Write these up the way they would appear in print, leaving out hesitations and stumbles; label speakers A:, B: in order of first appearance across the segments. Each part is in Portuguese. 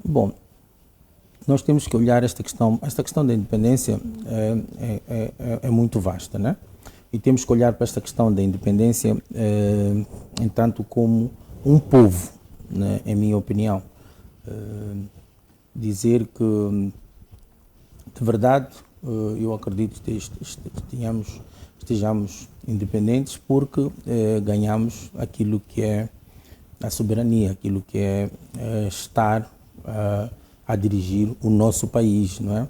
A: Bom, nós temos que olhar esta questão da independência é muito vasta, né? E temos que olhar para esta questão da independência entanto como um povo, né? Em minha opinião. Dizer que, de verdade, eu acredito que estejamos independentes porque ganhamos aquilo que é a soberania, aquilo que é estar a dirigir o nosso país, não é?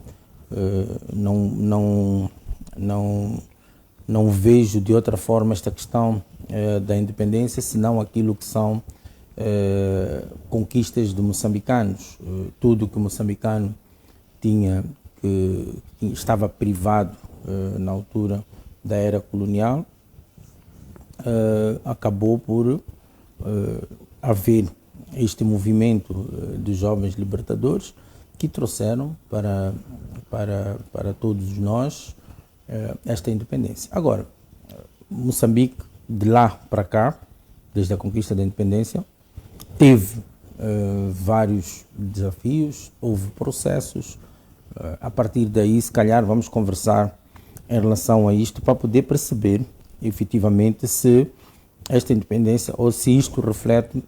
A: Não vejo de outra forma esta questão da independência, senão aquilo que são conquistas de moçambicanos. Tudo que o moçambicano tinha, que estava privado na altura da era colonial, acabou por haver este movimento dos jovens libertadores que trouxeram para todos nós esta independência. Agora, Moçambique, de lá para cá, desde a conquista da independência, teve vários desafios, houve processos. A partir daí, se calhar, vamos conversar em relação a isto para poder perceber, efetivamente, se esta independência ou se isto reflete,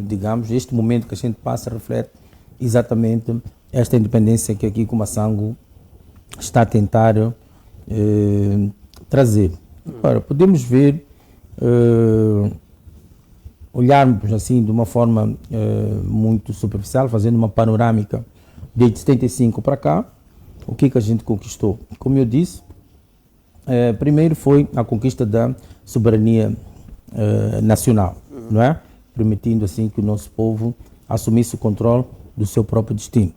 A: digamos, este momento que a gente passa reflete exatamente esta independência que aqui Kumasango está a tentar trazer. Agora, podemos ver, olharmos assim de uma forma muito superficial, fazendo uma panorâmica desde 75 para cá, o que a gente conquistou? Como eu disse, primeiro foi a conquista da soberania nacional, não é? Permitindo assim que o nosso povo assumisse o controle do seu próprio destino.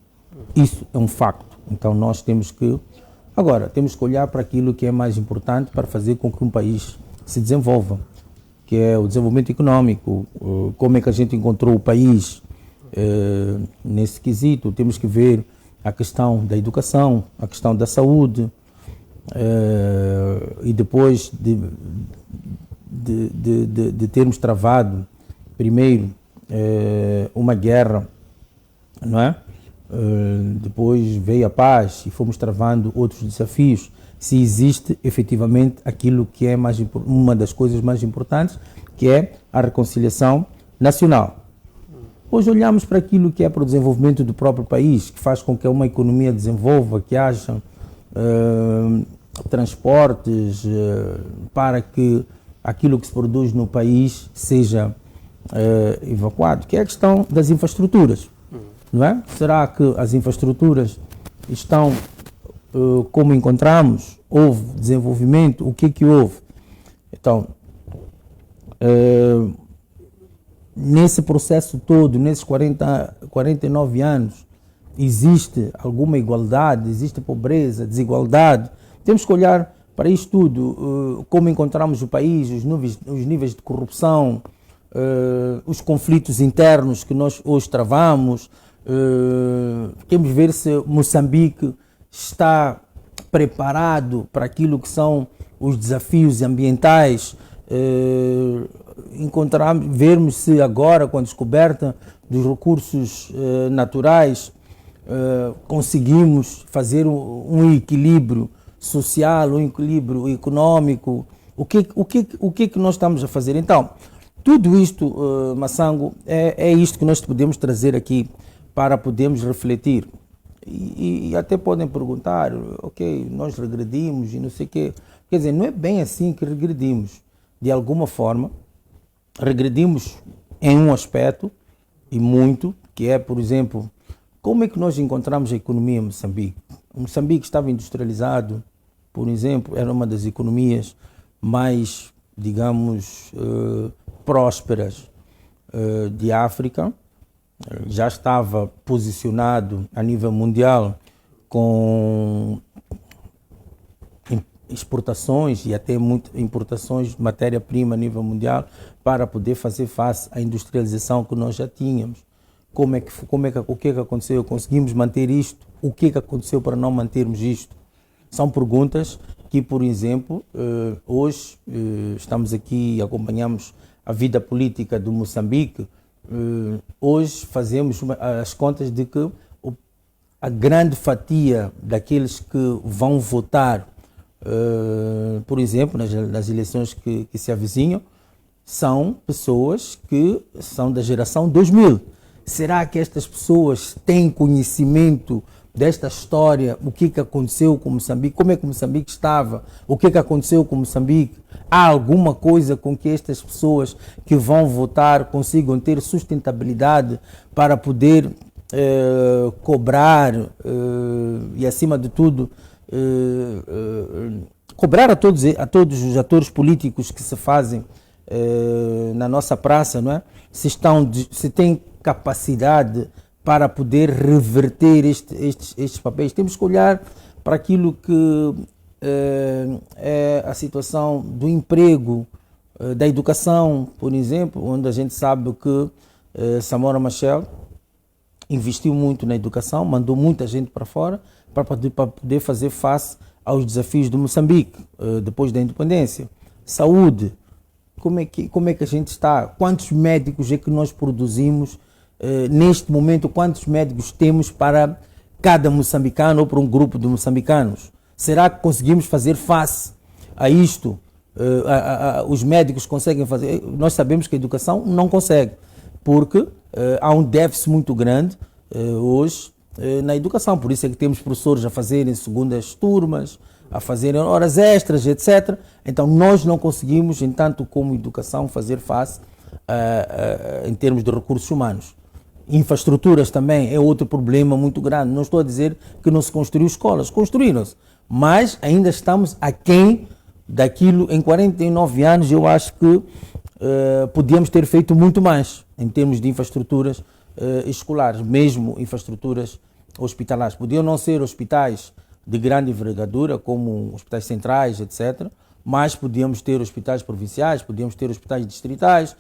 A: Isso é um facto. Então nós temos que olhar para aquilo que é mais importante para fazer com que um país se desenvolva, que é o desenvolvimento econômico. Como é que a gente encontrou o país nesse quesito? Temos que ver a questão da educação, a questão da saúde, e depois de termos travado primeiro uma guerra, não é? Depois veio a paz e fomos travando outros desafios. Se existe efetivamente aquilo que é uma das coisas mais importantes, que é a reconciliação nacional. Hoje olhamos para aquilo que é para o desenvolvimento do próprio país, que faz com que uma economia desenvolva, que haja transportes para que aquilo que se produz no país seja evacuado, que é a questão das infraestruturas, não é? Será que as infraestruturas estão como encontramos? Houve desenvolvimento? O que houve? Então, nesse processo todo, nesses 49 anos, existe alguma igualdade, existe pobreza, desigualdade? Temos que olhar para isto tudo, como encontramos o país, os níveis de corrupção, os conflitos internos que nós hoje travamos. Temos que ver se Moçambique está preparado para aquilo que são os desafios ambientais. Vermos se agora, com a descoberta dos recursos naturais, conseguimos fazer um equilíbrio social, um equilíbrio econômico. O que nós estamos a fazer? Então, tudo isto, Massango, é isto que nós podemos trazer aqui para podermos refletir. E até podem perguntar, ok, nós regredimos e não sei o quê. Quer dizer, não é bem assim que regredimos. De alguma forma, regredimos em um aspecto, e muito, que é, por exemplo, como é que nós encontramos a economia em Moçambique? Moçambique estava industrializado, por exemplo, era uma das economias mais, digamos, prósperas de África. Já estava posicionado a nível mundial com exportações e até importações de matéria-prima a nível mundial para poder fazer face à industrialização que nós já tínhamos. O que aconteceu? Conseguimos manter isto? O que aconteceu para não mantermos isto? São perguntas que, por exemplo, hoje estamos aqui e acompanhamos a vida política do Moçambique hoje fazemos as contas de que a grande fatia daqueles que vão votar, por exemplo, nas eleições que se avizinham, são pessoas que são da geração 2000. Será que estas pessoas têm conhecimento desta história, o que aconteceu com Moçambique, como é que Moçambique estava, o que aconteceu com Moçambique? Há alguma coisa com que estas pessoas que vão votar consigam ter sustentabilidade para poder cobrar e, acima de tudo, cobrar a todos os atores políticos que se fazem na nossa praça, não é? Se têm capacidade para poder reverter estes papéis. Temos que olhar para aquilo que é a situação do emprego, da educação, por exemplo, onde a gente sabe que Samora Machel investiu muito na educação, mandou muita gente para fora para poder fazer face aos desafios do Moçambique depois da independência. Saúde, como é que a gente está? Quantos médicos é que nós produzimos neste momento? Quantos médicos temos para cada moçambicano ou para um grupo de moçambicanos? Será que conseguimos fazer face a isto? Os médicos conseguem fazer? Nós sabemos que a educação não consegue, porque há um déficit muito grande hoje na educação. Por isso é que temos professores a fazerem segundas turmas, a fazerem horas extras, etc. Então nós não conseguimos, entanto, como educação, fazer face em termos de recursos humanos. Infraestruturas também é outro problema muito grande. Não estou a dizer que não se construiu escolas, construíram-se, mas ainda estamos aquém daquilo. Em 49 anos eu acho que podíamos ter feito muito mais em termos de infraestruturas escolares, mesmo infraestruturas hospitalares. Podiam não ser hospitais de grande envergadura, como hospitais centrais, etc., mas podíamos ter hospitais provinciais, podíamos ter hospitais distritais,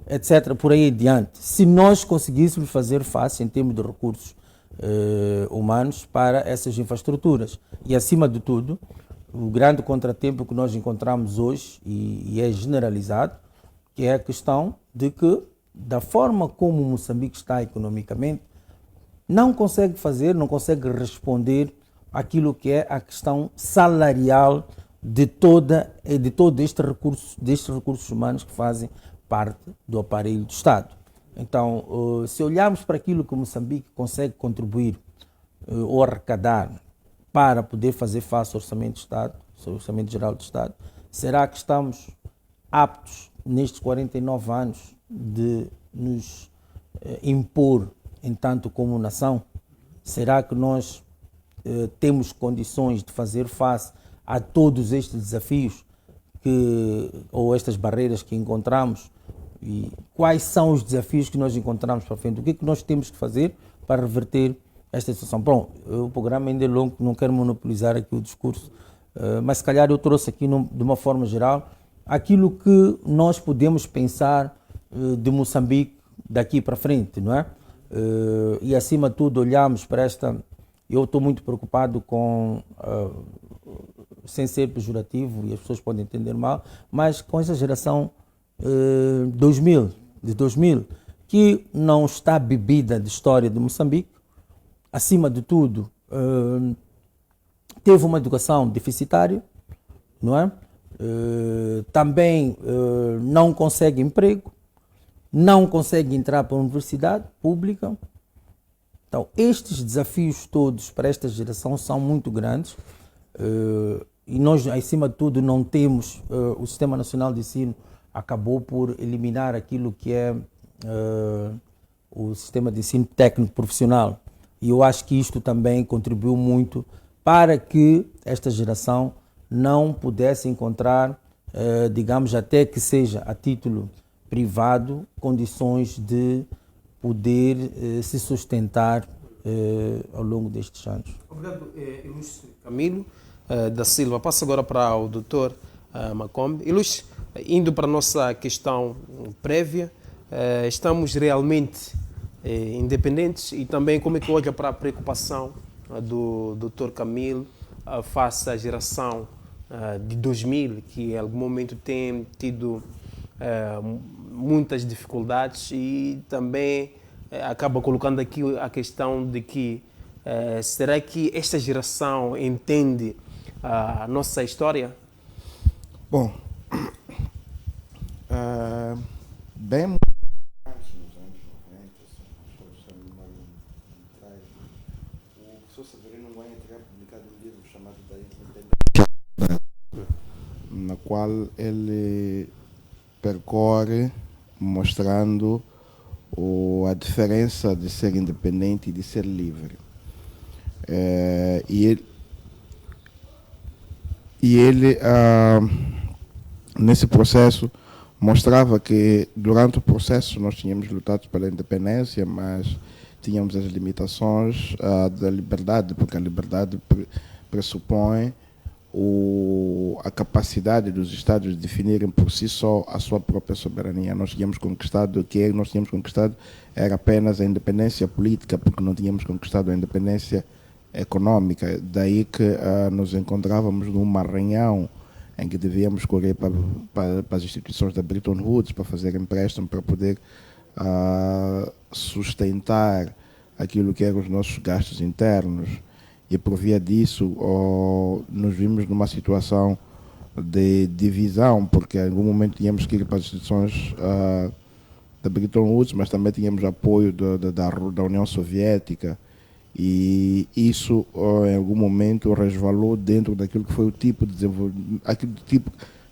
A: etc., por aí adiante. Se nós conseguíssemos fazer face em termos de recursos humanos para essas infraestruturas. E, acima de tudo, o grande contratempo que nós encontramos hoje, e é generalizado, que é a questão de que, da forma como Moçambique está economicamente, não consegue responder àquilo que é a questão salarial de todo destes recursos humanos que fazem parte do aparelho do Estado. Então, se olharmos para aquilo que Moçambique consegue contribuir ou arrecadar para poder fazer face ao Orçamento do Estado, ao Orçamento Geral do Estado, será que estamos aptos, nestes 49 anos, de nos impor, entanto, como nação? Será que nós temos condições de fazer face a todos estes desafios ou estas barreiras que encontramos? E quais são os desafios que nós encontramos para frente? O que é que nós temos que fazer para reverter esta situação? Bom, o programa ainda é longo, não quero monopolizar aqui o discurso, mas se calhar eu trouxe aqui de uma forma geral aquilo que nós podemos pensar de Moçambique daqui para frente, não é? E, acima de tudo, olhamos para esta... Eu estou muito preocupado com, sem ser pejorativo, e as pessoas podem entender mal, mas com essa geração de 2000, que não está bebida de história de Moçambique. Acima de tudo, teve uma educação deficitária, não é? Também não consegue emprego, não consegue entrar para a universidade pública. Então, estes desafios todos para esta geração são muito grandes e nós, acima de tudo, não temos... o Sistema Nacional de Ensino acabou por eliminar aquilo que é o Sistema de Ensino Técnico Profissional, e eu acho que isto também contribuiu muito para que esta geração não pudesse encontrar, digamos, até que seja a título privado, condições de poder se sustentar ao longo destes anos.
B: Obrigado, Ilustre Camilo da Silva. Passo agora para o Dr. Macombe. Ilustre, indo para a nossa questão prévia, estamos realmente independentes, e também como é que olha para a preocupação do Dr. Camilo face à geração de 2000, que em algum momento tem tido muitas dificuldades e também acaba colocando aqui a questão de que será que esta geração entende a nossa história?
C: Bom, bem antes, nos anos 90, se a memória me traz, o professor Severino Nguyen teria publicado um livro chamado Da Independência, na qual ele percorre mostrando a diferença de ser independente e de ser livre. E ele nesse processo, mostrava que durante o processo nós tínhamos lutado pela independência, mas tínhamos as limitações da liberdade, porque a liberdade pressupõe a capacidade dos Estados de definirem por si só a sua própria soberania. Nós tínhamos conquistado, o que nós tínhamos conquistado era apenas a independência política, porque não tínhamos conquistado a independência econômica. Daí que nos encontrávamos num arranhão em que devíamos correr para as instituições da Bretton Woods para fazer empréstimo, para poder sustentar aquilo que eram os nossos gastos internos. E por via disso, nos vimos numa situação de divisão, porque em algum momento tínhamos que ir para as instituições da Bretton Woods, mas também tínhamos apoio da União Soviética, e isso em algum momento resvalou dentro daquilo que foi o tipo de desenvolvimento, aquele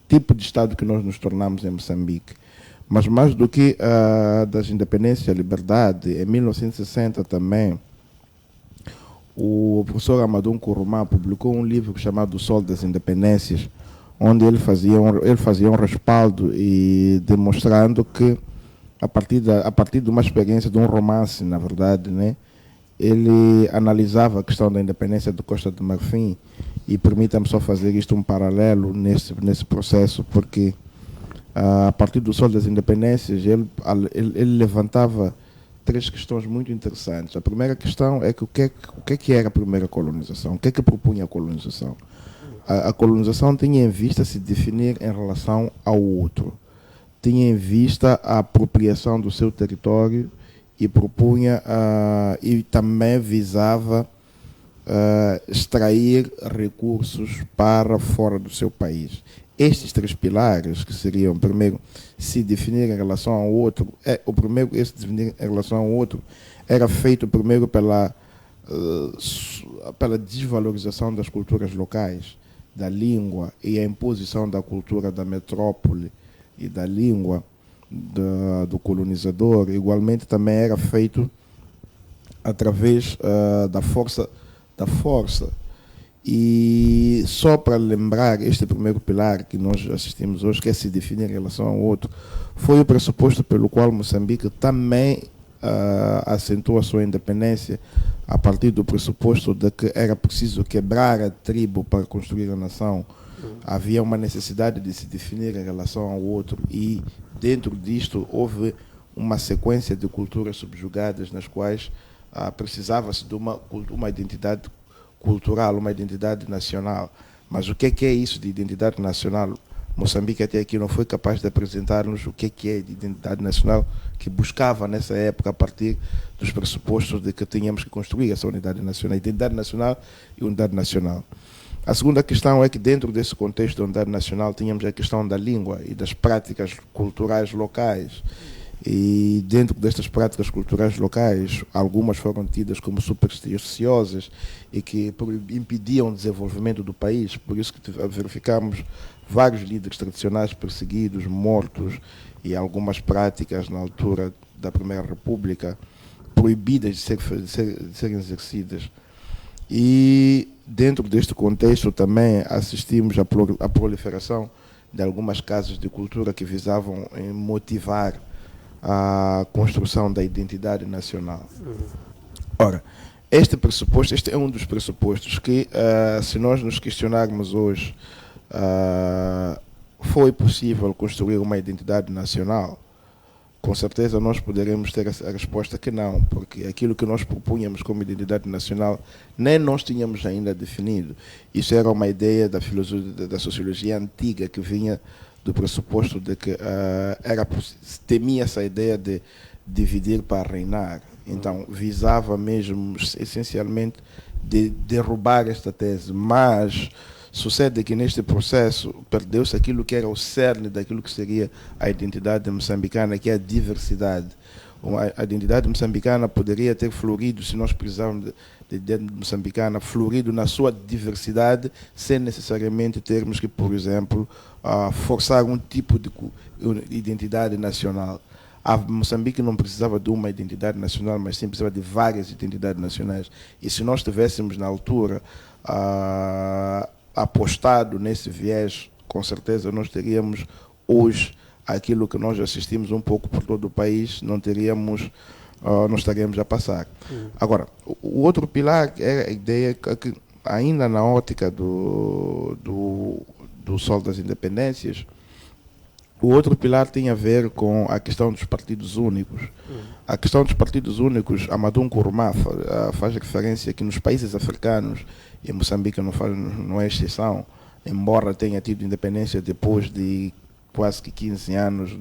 C: tipo de Estado que nós nos tornamos em Moçambique. Mas mais do que das independência e a liberdade, em 1960 também, o professor Amadou Nkrumah publicou um livro chamado O Sol das Independências, onde ele fazia um respaldo e demonstrando que, a partir de uma experiência, de um romance, na verdade, né, ele analisava a questão da independência de Costa do Marfim, e permita-me só fazer isto um paralelo nesse processo, porque a partir do Sol das Independências ele levantava três questões muito interessantes. A primeira questão é que o que era a primeira colonização? O que propunha a colonização? A colonização tinha em vista se definir em relação ao outro, tinha em vista a apropriação do seu território e propunha e também visava extrair recursos para fora do seu país. Estes três pilares, que seriam, primeiro, se definir em relação ao outro, esse definir em relação ao outro era feito primeiro pela desvalorização das culturas locais, da língua, e a imposição da cultura da metrópole e da língua do colonizador. Igualmente também era feito através da força. E só para lembrar, este primeiro pilar que nós assistimos hoje, que é se definir em relação ao outro, foi o pressuposto pelo qual Moçambique também assentou a sua independência, a partir do pressuposto de que era preciso quebrar a tribo para construir a nação. Havia uma necessidade de se definir em relação ao outro, e dentro disto houve uma sequência de culturas subjugadas nas quais precisava-se de uma identidade cultural, uma identidade nacional. Mas o que é isso de identidade nacional? Moçambique até aqui não foi capaz de apresentar-nos o que é de identidade nacional, que buscava nessa época, a partir dos pressupostos de que tínhamos que construir essa unidade nacional, identidade nacional e unidade nacional. A segunda questão é que, dentro desse contexto da unidade nacional, tínhamos a questão da língua e das práticas culturais locais. E dentro destas práticas culturais locais, algumas foram tidas como supersticiosas e que impediam o desenvolvimento do país. Por isso que verificamos vários líderes tradicionais perseguidos, mortos, e algumas práticas na altura da Primeira República proibidas de serem exercidas. E dentro deste contexto também assistimos à proliferação de algumas casas de cultura que visavam motivar a construção da identidade nacional. Ora, este é um dos pressupostos que, se nós nos questionarmos hoje, foi possível construir uma identidade nacional? Com certeza nós poderemos ter a resposta que não, porque aquilo que nós propunhamos como identidade nacional nem nós tínhamos ainda definido. Isso era uma ideia da sociologia antiga que vinha do pressuposto de que temia essa ideia de dividir para reinar. Então, visava mesmo, essencialmente, de derrubar esta tese. Mas sucede que neste processo perdeu-se aquilo que era o cerne daquilo que seria a identidade moçambicana, que é a diversidade. A identidade moçambicana poderia ter florido, se nós precisávamos de identidade moçambicana, florido na sua diversidade, sem necessariamente termos que, por exemplo, forçar um tipo de identidade nacional. A Moçambique não precisava de uma identidade nacional, mas sim precisava de várias identidades nacionais. E se nós tivéssemos, na altura, apostado nesse viés, com certeza nós teríamos hoje aquilo que nós assistimos um pouco por todo o país, não estaríamos a passar. Agora, o outro pilar é a ideia que ainda na ótica do Sol das Independências, o outro pilar tem a ver com a questão dos partidos únicos. A questão dos partidos únicos, Amadou Nkrumah faz referência que nos países africanos, e Moçambique não é exceção, embora tenha tido independência depois de quase que 15 anos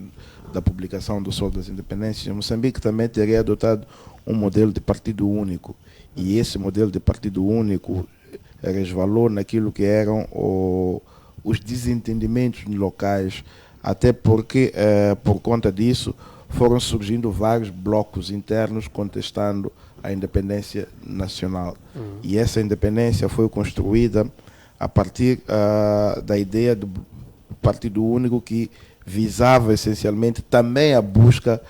C: da publicação do Sol das Independências, Moçambique também teria adotado um modelo de partido único. E esse modelo de partido único resvalou naquilo que eram os desentendimentos locais, até porque, por conta disso, foram surgindo vários blocos internos contestando a independência nacional. E essa independência foi construída a partir da ideia do Partido Único, que visava essencialmente também a busca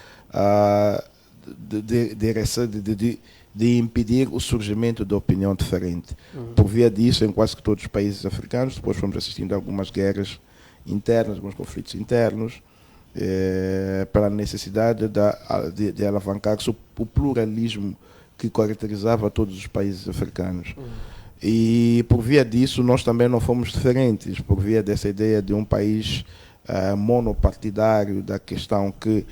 C: de impedir o surgimento da opinião diferente. Por via disso, em quase que todos os países africanos, depois fomos assistindo a algumas guerras internas, alguns conflitos internos, pela necessidade de alavancar-se o pluralismo que caracterizava todos os países africanos. E por via disso nós também não fomos diferentes, por via dessa ideia de um país monopartidário, da questão que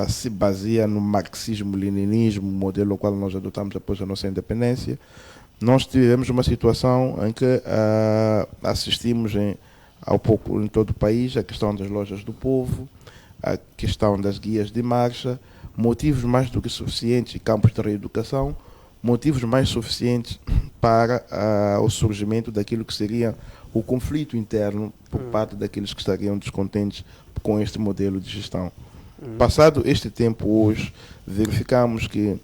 C: se baseia no marxismo-leninismo, modelo ao qual nós adotamos após a nossa independência. Nós tivemos uma situação em que assistimos ao pouco em todo o país a questão das lojas do povo, a questão das guias de marcha, motivos mais do que suficientes, campos de reeducação, motivos mais suficientes para o surgimento daquilo que seria o conflito interno por parte daqueles que estariam descontentes com este modelo de gestão. Passado este tempo hoje, verificamos que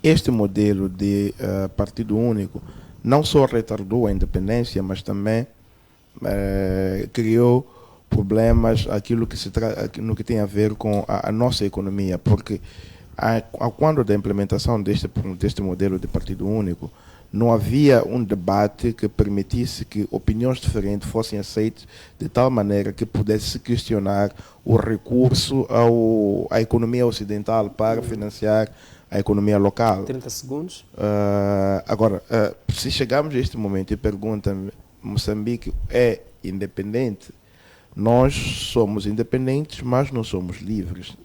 C: este modelo de partido único não só retardou a independência, mas também criou problemas no que tem a ver com a nossa economia, porque quando da implementação deste modelo de partido único, não havia um debate que permitisse que opiniões diferentes fossem aceitas de tal maneira que pudesse se questionar o recurso à economia ocidental para financiar a economia local.
B: 30 segundos.
C: Agora, se chegamos a este momento e perguntam, Moçambique é independente? Nós somos independentes, mas não somos livres.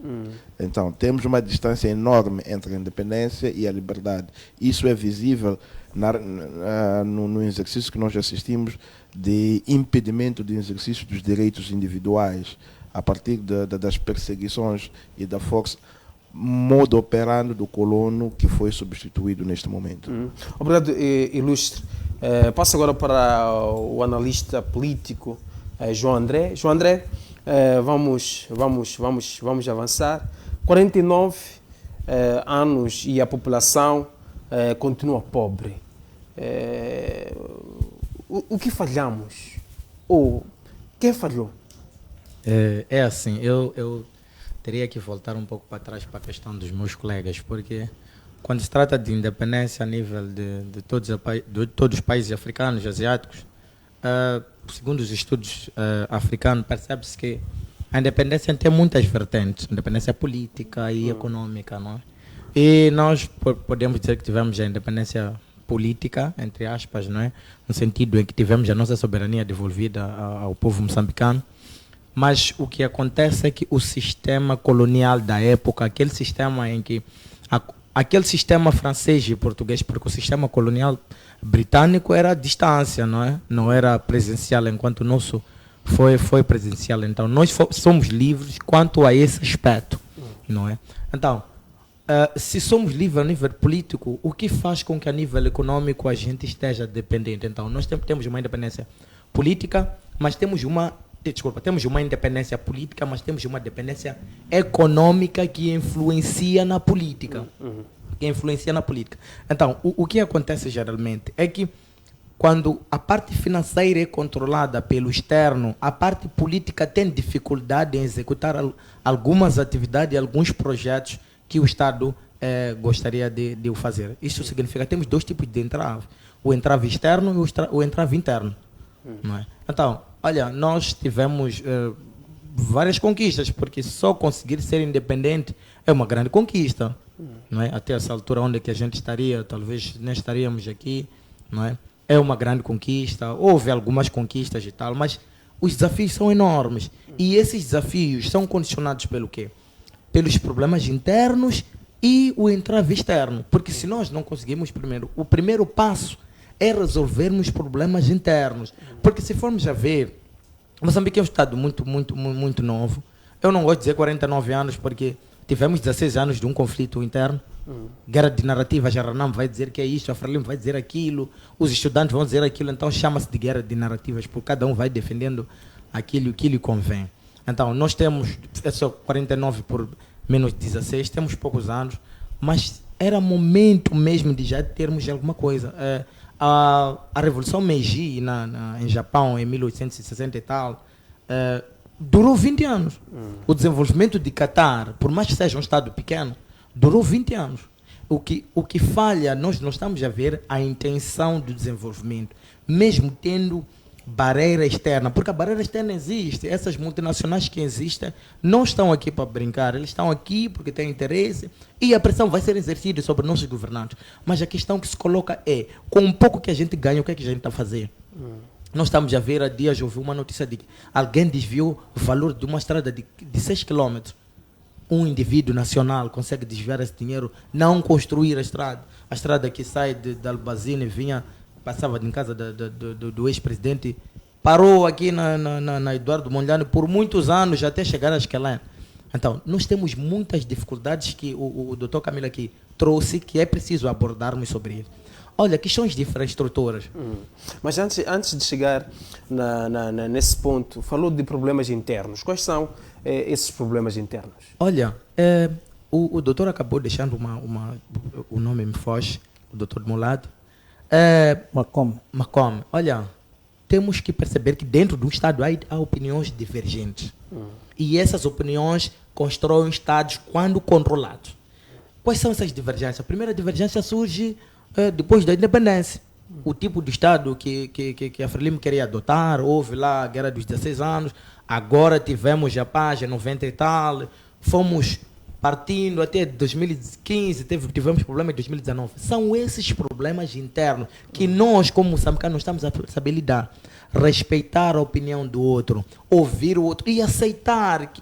C: Então, temos uma distância enorme entre a independência e a liberdade. Isso é visível no exercício que nós assistimos de impedimento do exercício dos direitos individuais, a partir das perseguições e da força, modo operando do colono que foi substituído neste momento.
B: Obrigado, ilustre. Passo agora para o analista político, João André. João André, vamos avançar. 49 anos e a população continua pobre. O que falhamos? Ou quem falhou?
D: É assim, eu teria que voltar um pouco para trás para a questão dos meus colegas, porque quando se trata de independência a nível de todos os países africanos, asiáticos, segundo os estudos africanos, percebe-se que a independência tem muitas vertentes, independência política e econômica, não é? E nós podemos dizer que tivemos a independência política, entre aspas, não é? No sentido em que tivemos a nossa soberania devolvida ao povo moçambicano, mas o que acontece é que o sistema colonial da época, aquele sistema em que aquele sistema francês e português, porque o sistema colonial britânico era à distância, não é? Não era presencial, enquanto o nosso foi presencial. Então, nós somos livres quanto a esse aspecto, não é? Então, se somos livres a nível político, o que faz com que a nível econômico a gente esteja dependente? Então, nós temos uma independência política, mas temos uma independência política, mas temos uma dependência econômica que influencia na política. Então, o que acontece geralmente é que quando a parte financeira é controlada pelo externo, a parte política tem dificuldade em executar algumas atividades, alguns projetos que o Estado gostaria de o fazer. Isso significa que temos dois tipos de entrave. O entrave externo e o entrave interno. Não é? Então, olha, nós tivemos várias conquistas, porque só conseguir ser independente é uma grande conquista. Não é? Até essa altura onde que a gente estaria, talvez nem estaríamos aqui, não é? É uma grande conquista, houve algumas conquistas e tal, mas os desafios são enormes. E esses desafios são condicionados pelo quê? Pelos problemas internos e o entrave externo. Porque se nós não conseguimos o primeiro passo é resolvermos problemas internos. Porque se formos a ver, Moçambique é um estado muito novo. Eu não gosto de dizer 49 anos, porque tivemos 16 anos de um conflito interno. Guerra de narrativas, a Ranam vai dizer que é isso, a Frelimo vai dizer aquilo, os estudantes vão dizer aquilo, então chama-se de guerra de narrativas, porque cada um vai defendendo aquilo que lhe convém. Então, nós temos, é só 49 por menos 16, temos poucos anos, mas era momento mesmo de já termos alguma coisa. A Revolução Meiji em Japão, em 1860 e tal, durou 20 anos. O desenvolvimento de Catar, por mais que seja um estado pequeno, durou 20 anos. O que falha, nós não estamos a ver a intenção do desenvolvimento, mesmo tendo barreira externa, porque a barreira externa existe. Essas multinacionais que existem não estão aqui para brincar, eles estão aqui porque têm interesse e a pressão vai ser exercida sobre nossos governantes. Mas a questão que se coloca é, com um pouco que a gente ganha, o que é que a gente está a fazer? Nós estamos a ver, há dias eu ouvi uma notícia de que alguém desviou o valor de uma estrada de 6 quilômetros. Um indivíduo nacional consegue desviar esse dinheiro, não construir a estrada que sai de Albazine, passava em casa do ex-presidente, parou aqui na Eduardo Mondlane por muitos anos até chegar a Esquelene. Então, nós temos muitas dificuldades que o doutor Camilo aqui trouxe, que é preciso abordarmos sobre isso. Olha, questões de infraestruturas.
B: Mas antes de chegar nesse ponto, falou de problemas internos. Quais são esses problemas internos?
D: Olha, o doutor acabou deixando o nome me foge, o doutor de meu lado. Macome. Olha, temos que perceber que dentro do Estado há opiniões divergentes. E essas opiniões constroem Estados quando controlados. Quais são essas divergências? A primeira divergência surge depois da independência. O tipo de Estado que a Frelimo queria adotar, houve lá a Guerra dos 16 anos, agora tivemos a paz em 90 e tal, fomos partindo até 2015, tivemos problemas em 2019. São esses problemas internos que nós, como moçambicanos, estamos a saber lidar. Respeitar a opinião do outro, ouvir o outro e aceitar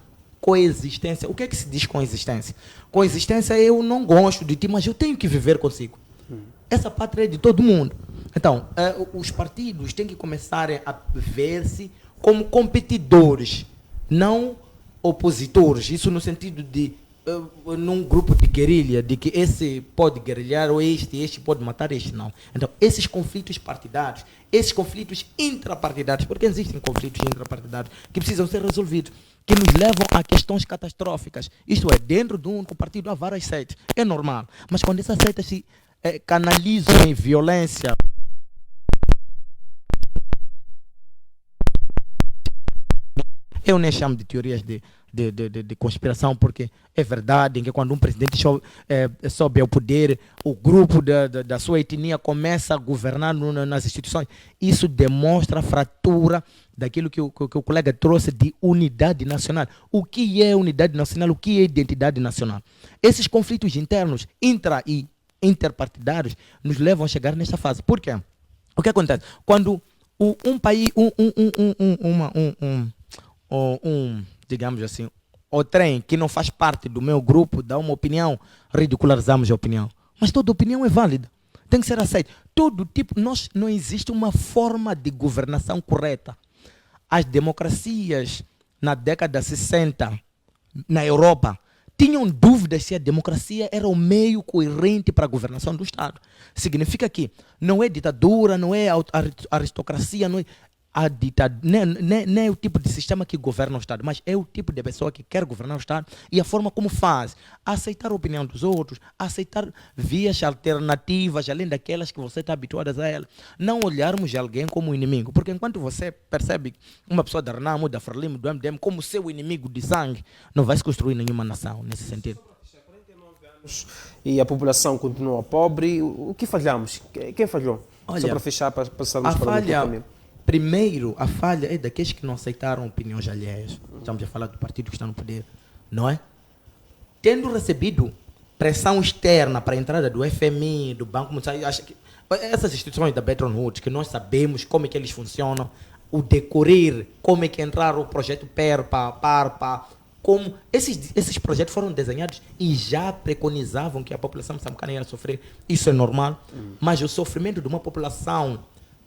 D: coexistência. O que é que se diz coexistência? Coexistência é eu não gosto de ti, mas eu tenho que viver consigo. Essa pátria é de todo mundo. Então, os partidos têm que começar a ver-se como competidores, não opositores. Isso no sentido de num grupo de guerrilha, de que esse pode guerrilhar ou este pode matar este, não. Então, esses conflitos partidários, esses conflitos intrapartidários, porque existem conflitos intrapartidários que precisam ser resolvidos, que nos levam a questões catastróficas. Isto é, dentro de um partido há várias seitas, é normal, mas quando essas seitas se canalizam em violência, eu nem chamo de teorias de conspiração, porque é verdade que quando um presidente sobe ao poder, o grupo da sua etnia começa a governar nas instituições. Isso demonstra a fratura daquilo que o colega trouxe de unidade nacional. O que é unidade nacional? O que é identidade nacional? Esses conflitos internos, intra e interpartidários, nos levam a chegar nesta fase. Por quê? O que acontece? Quando um país, digamos assim, o trem que não faz parte do meu grupo dá uma opinião, ridicularizamos a opinião. Mas toda opinião é válida, tem que ser aceita. Todo tipo, não existe uma forma de governação correta. as democracias na década de 60 na Europa tinham dúvidas se a democracia era o meio coerente para a governação do Estado. Significa que não é ditadura, não é aristocracia, não é nem é o tipo de sistema que governa o Estado, mas é o tipo de pessoa que quer governar o Estado e a forma como faz. Aceitar a opinião dos outros, aceitar vias alternativas, além daquelas que você está habituado a elas. Não olharmos alguém como inimigo, porque enquanto você percebe uma pessoa da Renamo, da Frelimo, do MDM, como seu inimigo de sangue, não vai se construir nenhuma nação nesse sentido.
B: E a população continua pobre. O que falhamos? Quem falhou?
D: Olha,
B: só para fechar, para passarmos
D: a
B: para o outro
D: falha,
B: caminho.
D: primeiro, a falha é daqueles que não aceitaram opiniões alheias. Estamos a falar do partido que está no poder, não é? Tendo recebido pressão externa para a entrada do FMI, do Banco Mundial, acho que essas instituições da Bretton Woods, que nós sabemos como é que eles funcionam, o decorrer, como é que entraram o projeto PERPA, PARPA, como esses projetos foram desenhados e já preconizavam que a população moçambicana ia sofrer. Isso é normal, mas o sofrimento de uma população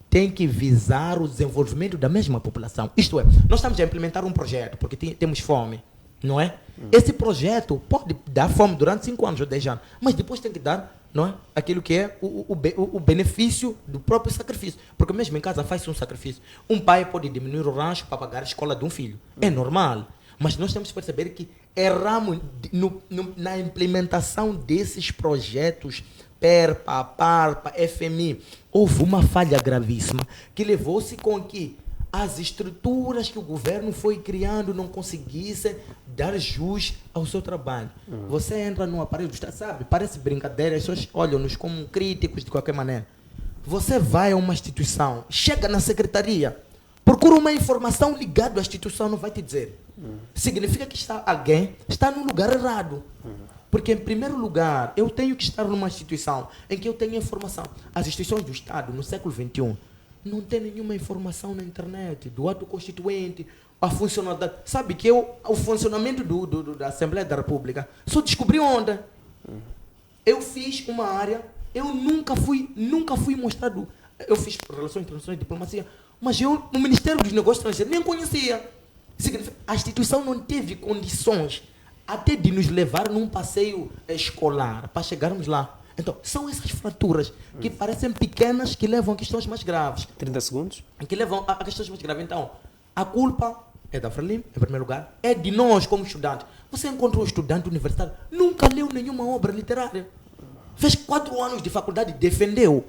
D: tem que visar o desenvolvimento da mesma população. Isto é, nós estamos a implementar um projeto porque temos fome, não é? Esse projeto pode dar fome durante 5 anos ou 10 anos, mas depois tem que dar, não é? Aquilo que é o benefício do próprio sacrifício. Porque mesmo em casa faz-se um sacrifício. Um pai pode diminuir o rancho para pagar a escola de um filho. É normal. Mas nós temos que perceber que erramos na implementação desses projetos PERPA, PARPA, FMI. Houve uma falha gravíssima que levou-se com que as estruturas que o governo foi criando não conseguissem dar jus ao seu trabalho. Você entra no aparelho do Estado, sabe? Parece brincadeira, as pessoas olham-nos como críticos de qualquer maneira. Você vai a uma instituição, chega na secretaria, procura uma informação ligada à instituição, não vai te dizer. Significa que alguém está no lugar errado. Porque, em primeiro lugar, eu tenho que estar numa instituição em que eu tenho informação. As instituições do Estado, no século XXI, não tem nenhuma informação na internet, do ato constituinte, a funcionalidade. Sabe que o funcionamento da Assembleia da República só descobri ontem. Eu fiz uma área, eu nunca fui mostrado. Eu fiz relações internacionais, diplomacia, mas o Ministério dos Negócios Estrangeiros nem conhecia. Significa, a instituição não teve condições até de nos levar num passeio escolar para chegarmos lá. Então, são essas fraturas que parecem pequenas que levam a questões mais graves.
B: 30 segundos.
D: Que levam a questões mais graves. Então, a culpa é da Frelimo, em primeiro lugar, é de nós como estudantes. Você encontrou um estudante universitário, nunca leu nenhuma obra literária. Fez 4 anos de faculdade, defendeu.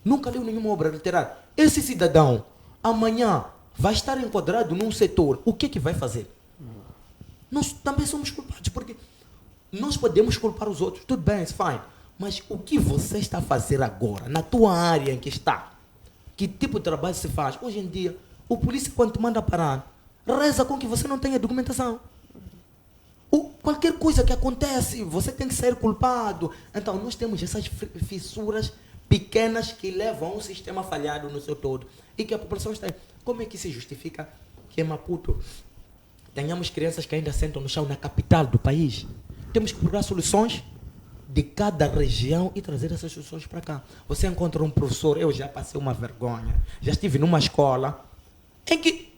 D: Nunca leu nenhuma obra literária. Esse cidadão, amanhã, vai estar enquadrado num setor. O que é que vai fazer? Nós também somos culpados, porque nós podemos culpar os outros. Tudo bem, it's fine. Mas o que você está a fazer agora, na tua área em que está? Que tipo de trabalho se faz? Hoje em dia, o polícia, quando te manda parar, reza com que você não tenha documentação. Qualquer coisa que acontece, você tem que ser culpado. Então, nós temos essas fissuras pequenas que levam a um sistema falhado no seu todo. E que a população está... Como é que se justifica que em Maputo tenhamos crianças que ainda sentam no chão na capital do país? Temos que procurar soluções de cada região e trazer essas soluções para cá. Você encontra um professor, eu já passei uma vergonha, já estive numa escola em que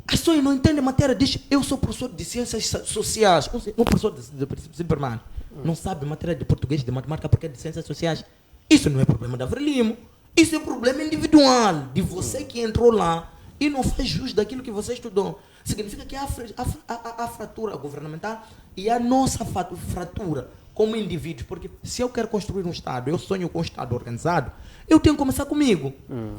D: as pessoas não entendem matéria, diz, eu sou professor de ciências sociais, um professor de princípio permanente, não sabe matéria de português, de matemática, porque é de ciências sociais. Isso não é problema da Frelimo, isso é problema individual, de você que entrou lá e não faz jus daquilo que você estudou. Significa que há a fratura governamental e a nossa fratura como indivíduos, porque se eu quero construir um Estado, eu sonho com um Estado organizado, eu tenho que começar comigo.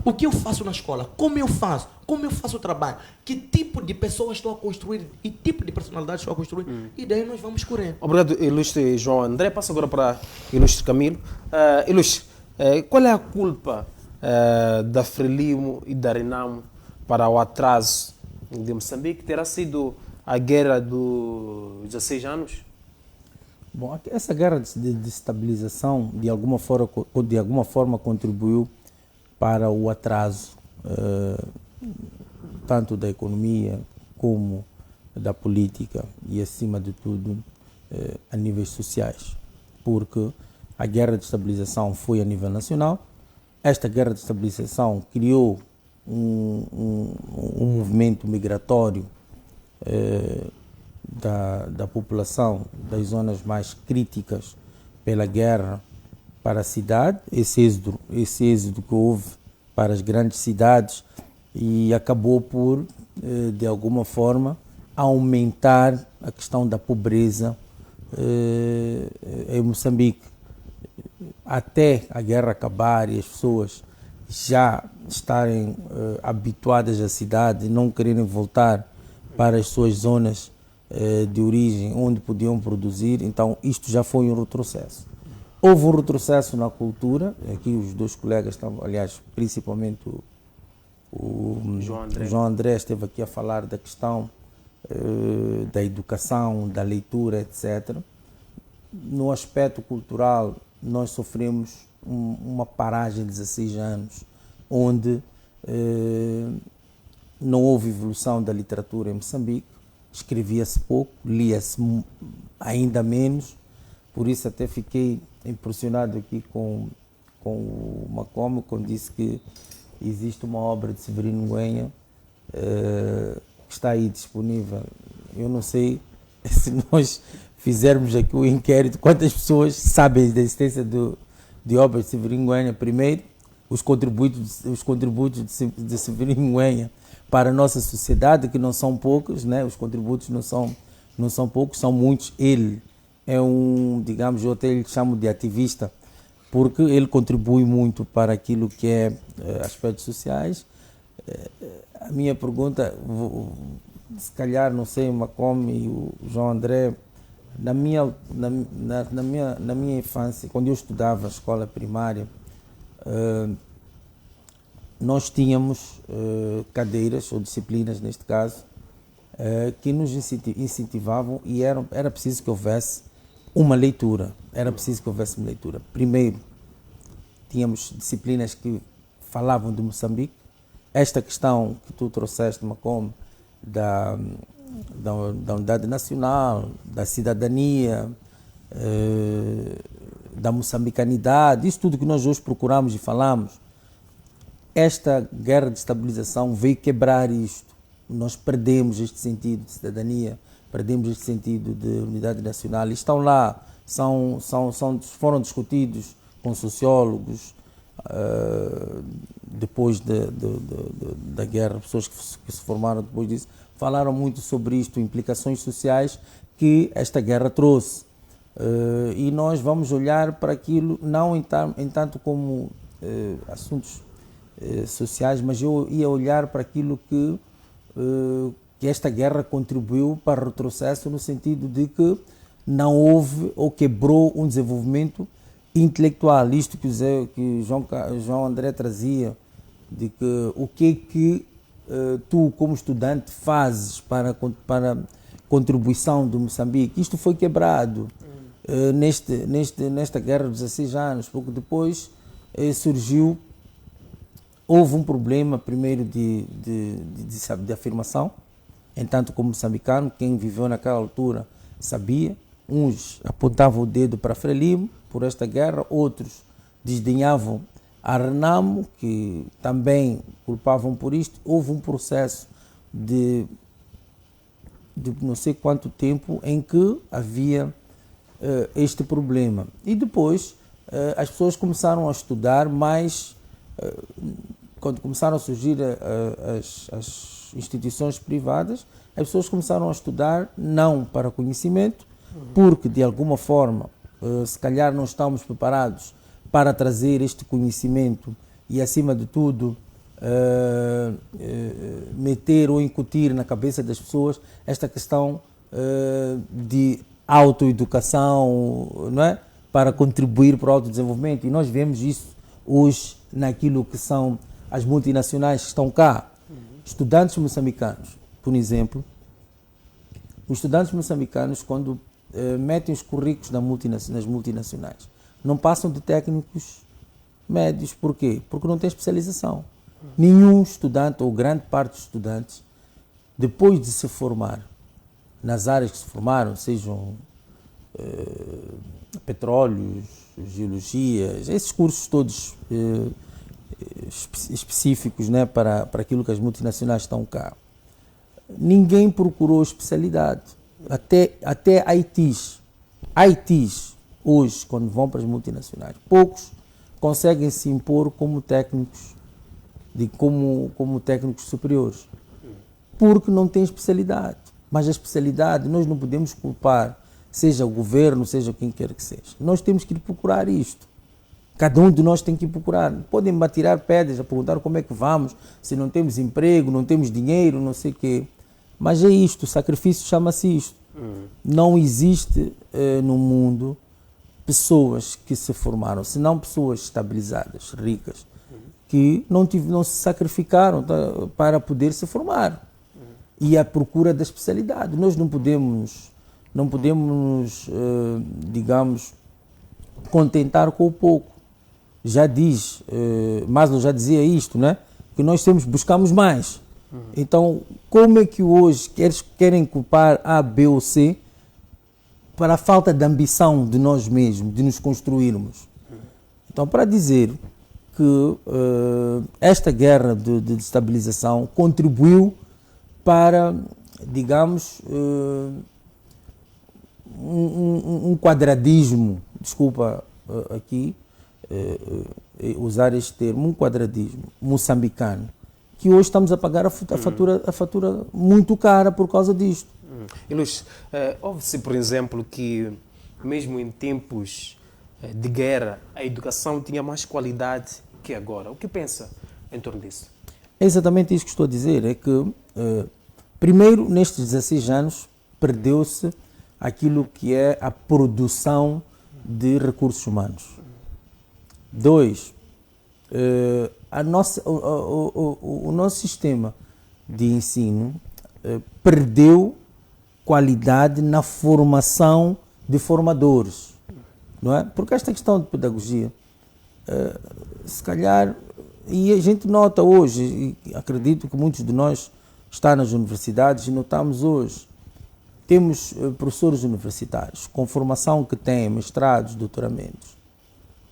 D: O que eu faço na escola? Como eu faço o trabalho? Que tipo de pessoas estou a construir e tipo de personalidade estou a construir? E daí nós vamos correndo.
B: Obrigado, ilustre João André. Passo agora para ilustre Camilo. Ilustre, qual é a culpa da Frelimo e da Renamo para o atraso de Moçambique? Terá sido a guerra dos 16 anos?
A: Bom, essa guerra de desestabilização de alguma forma contribuiu para o atraso tanto da economia como da política e, acima de tudo, a níveis sociais, porque a guerra de estabilização foi a nível nacional. Esta guerra de estabilização criou um movimento migratório da população das zonas mais críticas pela guerra para a cidade, esse êxodo que houve para as grandes cidades, e acabou por, de alguma forma, aumentar a questão da pobreza em Moçambique. Até a guerra acabar e as pessoas já estarem habituadas à cidade e não quererem voltar para as suas zonas de origem, onde podiam produzir, então isto já foi um retrocesso. Houve um retrocesso na cultura, aqui os dois colegas estavam, aliás, principalmente o João André esteve aqui a falar da questão da educação, da leitura, etc. No aspecto cultural, nós sofremos uma paragem de 16 anos, onde não houve evolução da literatura em Moçambique, escrevia-se pouco, lia-se ainda menos, por isso até fiquei impressionado aqui com o Macomb, quando disse que existe uma obra de Severino Nguenha que está aí disponível. Eu não sei se nós fizermos aqui o inquérito, quantas pessoas sabem da existência de obras de Severino Nguenha. Primeiro, os contributos de Severino Nguenha para a nossa sociedade, que não são poucos, né? Os contributos não são poucos, são muitos. Ele é digamos, eu até lhe chamo de ativista, porque ele contribui muito para aquilo que é aspectos sociais. A minha pergunta, se calhar, não sei, o Macomb e o João André, na minha infância, quando eu estudava a escola primária, nós tínhamos cadeiras, ou disciplinas neste caso, que nos incentivavam, e era preciso que houvesse uma leitura. Primeiro, tínhamos disciplinas que falavam de Moçambique. Esta questão que tu trouxeste, Macomb, da unidade nacional, da cidadania, da moçambicanidade, isso tudo que nós hoje procuramos e falamos, esta guerra de estabilização veio quebrar isto. Nós perdemos este sentido de cidadania, perdemos este sentido de unidade nacional. E estão lá, foram discutidos com sociólogos, depois da guerra, pessoas que se formaram depois disso, falaram muito sobre isto, implicações sociais que esta guerra trouxe. E nós vamos olhar para aquilo, não em tanto como assuntos sociais, mas eu ia olhar para aquilo que esta guerra contribuiu para o retrocesso, no sentido de que não houve ou quebrou um desenvolvimento intelectual. Isto que o João André trazia, de que o que tu, como estudante, fazes para contribuição do Moçambique. Isto foi quebrado nesta guerra dos 16 anos, porque depois houve um problema, primeiro, de afirmação, entanto, como moçambicano, quem viveu naquela altura sabia. Uns apontavam o dedo para Frelimo por esta guerra, outros desdenhavam a Renamo, que também culpavam por isto. Houve um processo de não sei quanto tempo em que havia este problema. E depois as pessoas começaram a estudar mais, quando começaram a surgir as instituições privadas, as pessoas começaram a estudar não para conhecimento, porque de alguma forma, se calhar não estamos preparados para trazer este conhecimento e, acima de tudo, meter ou incutir na cabeça das pessoas esta questão de autoeducação, não é? Para contribuir para o autodesenvolvimento. E nós vemos isso hoje naquilo que são as multinacionais que estão cá. Estudantes moçambicanos, por exemplo, os estudantes moçambicanos, quando metem os currículos nas multinacionais, não passam de técnicos médios. Por quê? Porque não tem especialização. Nenhum estudante, ou grande parte dos estudantes, depois de se formar nas áreas que se formaram, sejam petróleos, geologias, esses cursos todos específicos, né, para aquilo que as multinacionais estão cá. Ninguém procurou especialidade. Até ITs, hoje, quando vão para as multinacionais, poucos conseguem se impor como técnicos, como técnicos superiores, porque não têm especialidade. Mas a especialidade nós não podemos culpar, seja o governo, seja quem quer que seja. Nós temos que ir procurar isto. Cada um de nós tem que ir procurar. Podem me tirar pedras, a perguntar como é que vamos, se não temos emprego, não temos dinheiro, não sei o quê. Mas é isto, o sacrifício chama-se isto. Não existe no mundo pessoas que se formaram, senão pessoas estabilizadas, ricas, que não se sacrificaram para poder se formar. E a procura da especialidade. Nós não podemos digamos, contentar com o pouco. Já diz, Maslow já dizia isto, né? Que nós buscamos mais. Então, como é que hoje querem culpar A, B ou C para a falta de ambição de nós mesmos, de nos construirmos? Então, para dizer que esta guerra de destabilização contribuiu para, digamos, um quadradismo, desculpa aqui usar este termo, um quadradismo moçambicano, que hoje estamos a pagar a fatura muito cara por causa disto.
B: E Luís, houve-se, por exemplo, que mesmo em tempos de guerra, a educação tinha mais qualidade que agora. O que pensa em torno disso?
A: É exatamente isso que estou a dizer, é que primeiro, nestes 16 anos, perdeu-se aquilo que é a produção de recursos humanos. 2, o nosso sistema de ensino perdeu qualidade na formação de formadores, não é? Porque esta questão de pedagogia, se calhar, e a gente nota hoje, e acredito que muitos de nós estão nas universidades e notamos hoje, temos professores universitários com formação que têm mestrados, doutoramentos,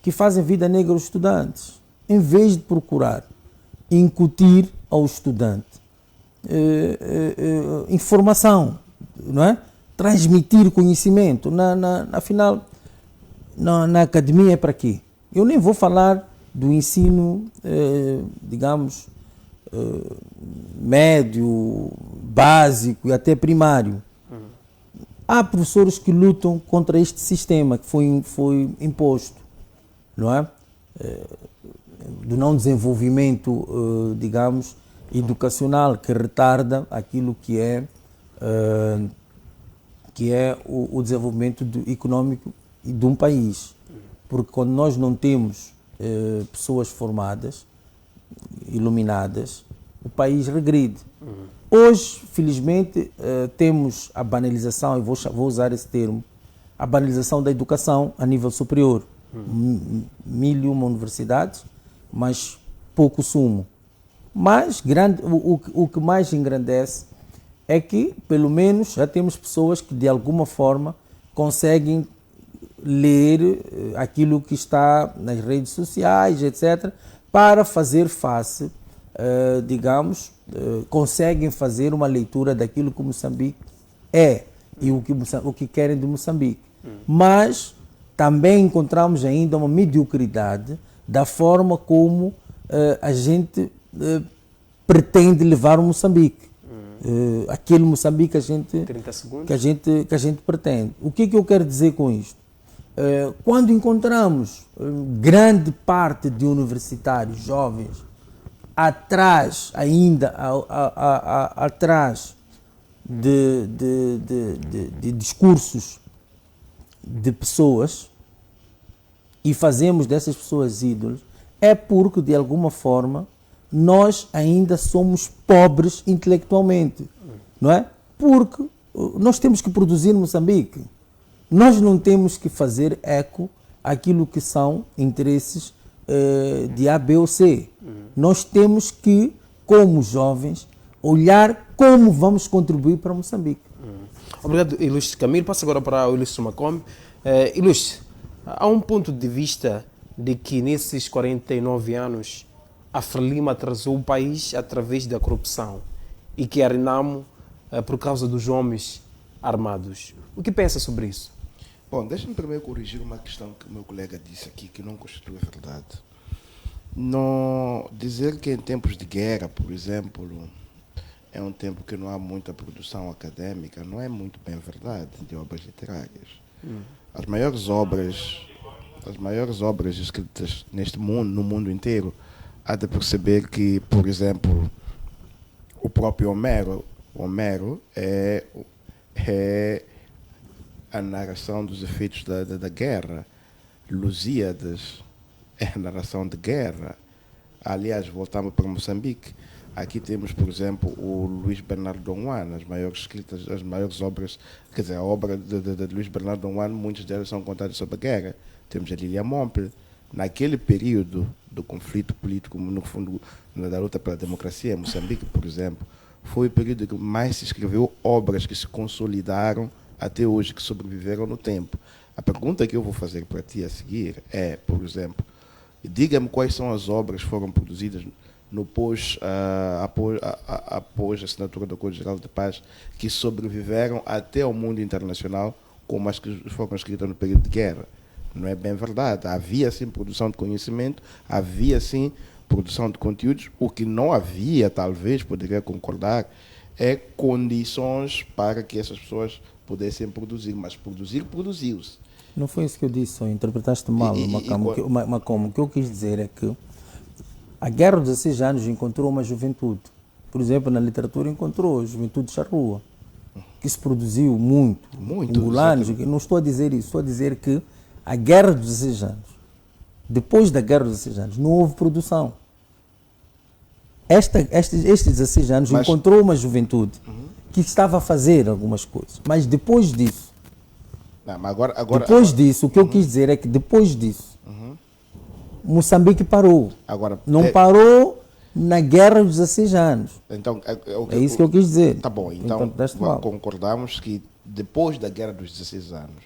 A: que fazem vida negra aos estudantes, em vez de procurar incutir ao estudante informação, não é? Transmitir conhecimento. Afinal, na academia é para quê? Eu nem vou falar do ensino, digamos, médio, básico e até primário. Há professores que lutam contra este sistema que foi imposto, não é? Do não desenvolvimento, digamos, educacional, que retarda aquilo que é o desenvolvimento econômico de um país. Porque quando nós não temos pessoas formadas, iluminadas, o país regride. Hoje, felizmente, temos a banalização, e vou usar esse termo, a banalização da educação a nível superior. 1001 universidades, mas pouco sumo. Mas o que mais engrandece é que, pelo menos, já temos pessoas que, de alguma forma, conseguem ler aquilo que está nas redes sociais, etc., para fazer face, digamos, conseguem fazer uma leitura daquilo que Moçambique é e o que querem de Moçambique. Mas também encontramos ainda uma mediocridade da forma como a gente pretende levar o Moçambique. Aquele Moçambique que a gente pretende. O que eu quero dizer com isto? Quando encontramos grande parte de universitários jovens atrás, ainda atrás de discursos de pessoas, e fazemos dessas pessoas ídolos, é porque, de alguma forma, nós ainda somos pobres intelectualmente, não é? Porque nós temos que produzir em Moçambique. Nós não temos que fazer eco àquilo que são interesses de A, B ou C. Nós temos que, como jovens, olhar como vamos contribuir para Moçambique.
B: Obrigado, Ilustre Camilo. Passo agora para o Ilustre Macombe. Ilustre, há um ponto de vista de que nesses 49 anos a Frelimo atrasou o país através da corrupção e que a Renamo por causa dos homens armados. O que pensa sobre isso?
C: Bom, deixa-me primeiro corrigir uma questão que o meu colega disse aqui, que não constitui verdade. Não dizer que em tempos de guerra, por exemplo, é um tempo que não há muita produção académica, não é muito bem verdade, de obras literárias. As maiores obras escritas neste mundo, no mundo inteiro, há de perceber que, por exemplo, o próprio Homero é a narração dos efeitos da guerra. Lusíadas é a narração de guerra. Aliás, voltamos para Moçambique. Aqui temos, por exemplo, o Luís Bernardo Dom Juan, as maiores obras, quer dizer, a obra de Luís Bernardo Dom Juan, muitas delas são contadas sobre a guerra. Temos a Lilia Mompel. Naquele período do conflito político, no fundo, da luta pela democracia, em Moçambique, por exemplo, foi o período em que mais se escreveu obras que se consolidaram até hoje, que sobreviveram no tempo. A pergunta que eu vou fazer para ti a seguir é, por exemplo, diga-me quais são as obras que foram produzidas após a assinatura do Acordo Geral de Paz que sobreviveram até ao mundo internacional, como as que foram escritas no período de guerra. Não é bem verdade. Havia, sim, produção de conhecimento, havia, sim, produção de conteúdos. O que não havia, talvez, poderia concordar, é condições para que essas pessoas pudessem produzir. Mas produziu-se.
A: Não foi isso que eu disse, só interpretaste mal, Macomo. O que eu quis dizer é que a Guerra dos 16 anos encontrou uma juventude. Por exemplo, na literatura encontrou a juventude de Charrua, que se produziu muito. Angolanos, não estou a dizer isso, estou a dizer que a Guerra dos 16 anos, depois da Guerra dos 16 anos, não houve produção. Estes 16 anos encontrou uma juventude que estava a fazer algumas coisas. Mas depois disso, o que eu quis dizer é que depois disso, Moçambique parou. Não parou na Guerra dos 16 anos.
C: Então,
A: é isso que eu quis dizer.
C: Tá bom, então concordamos que depois da Guerra dos 16 anos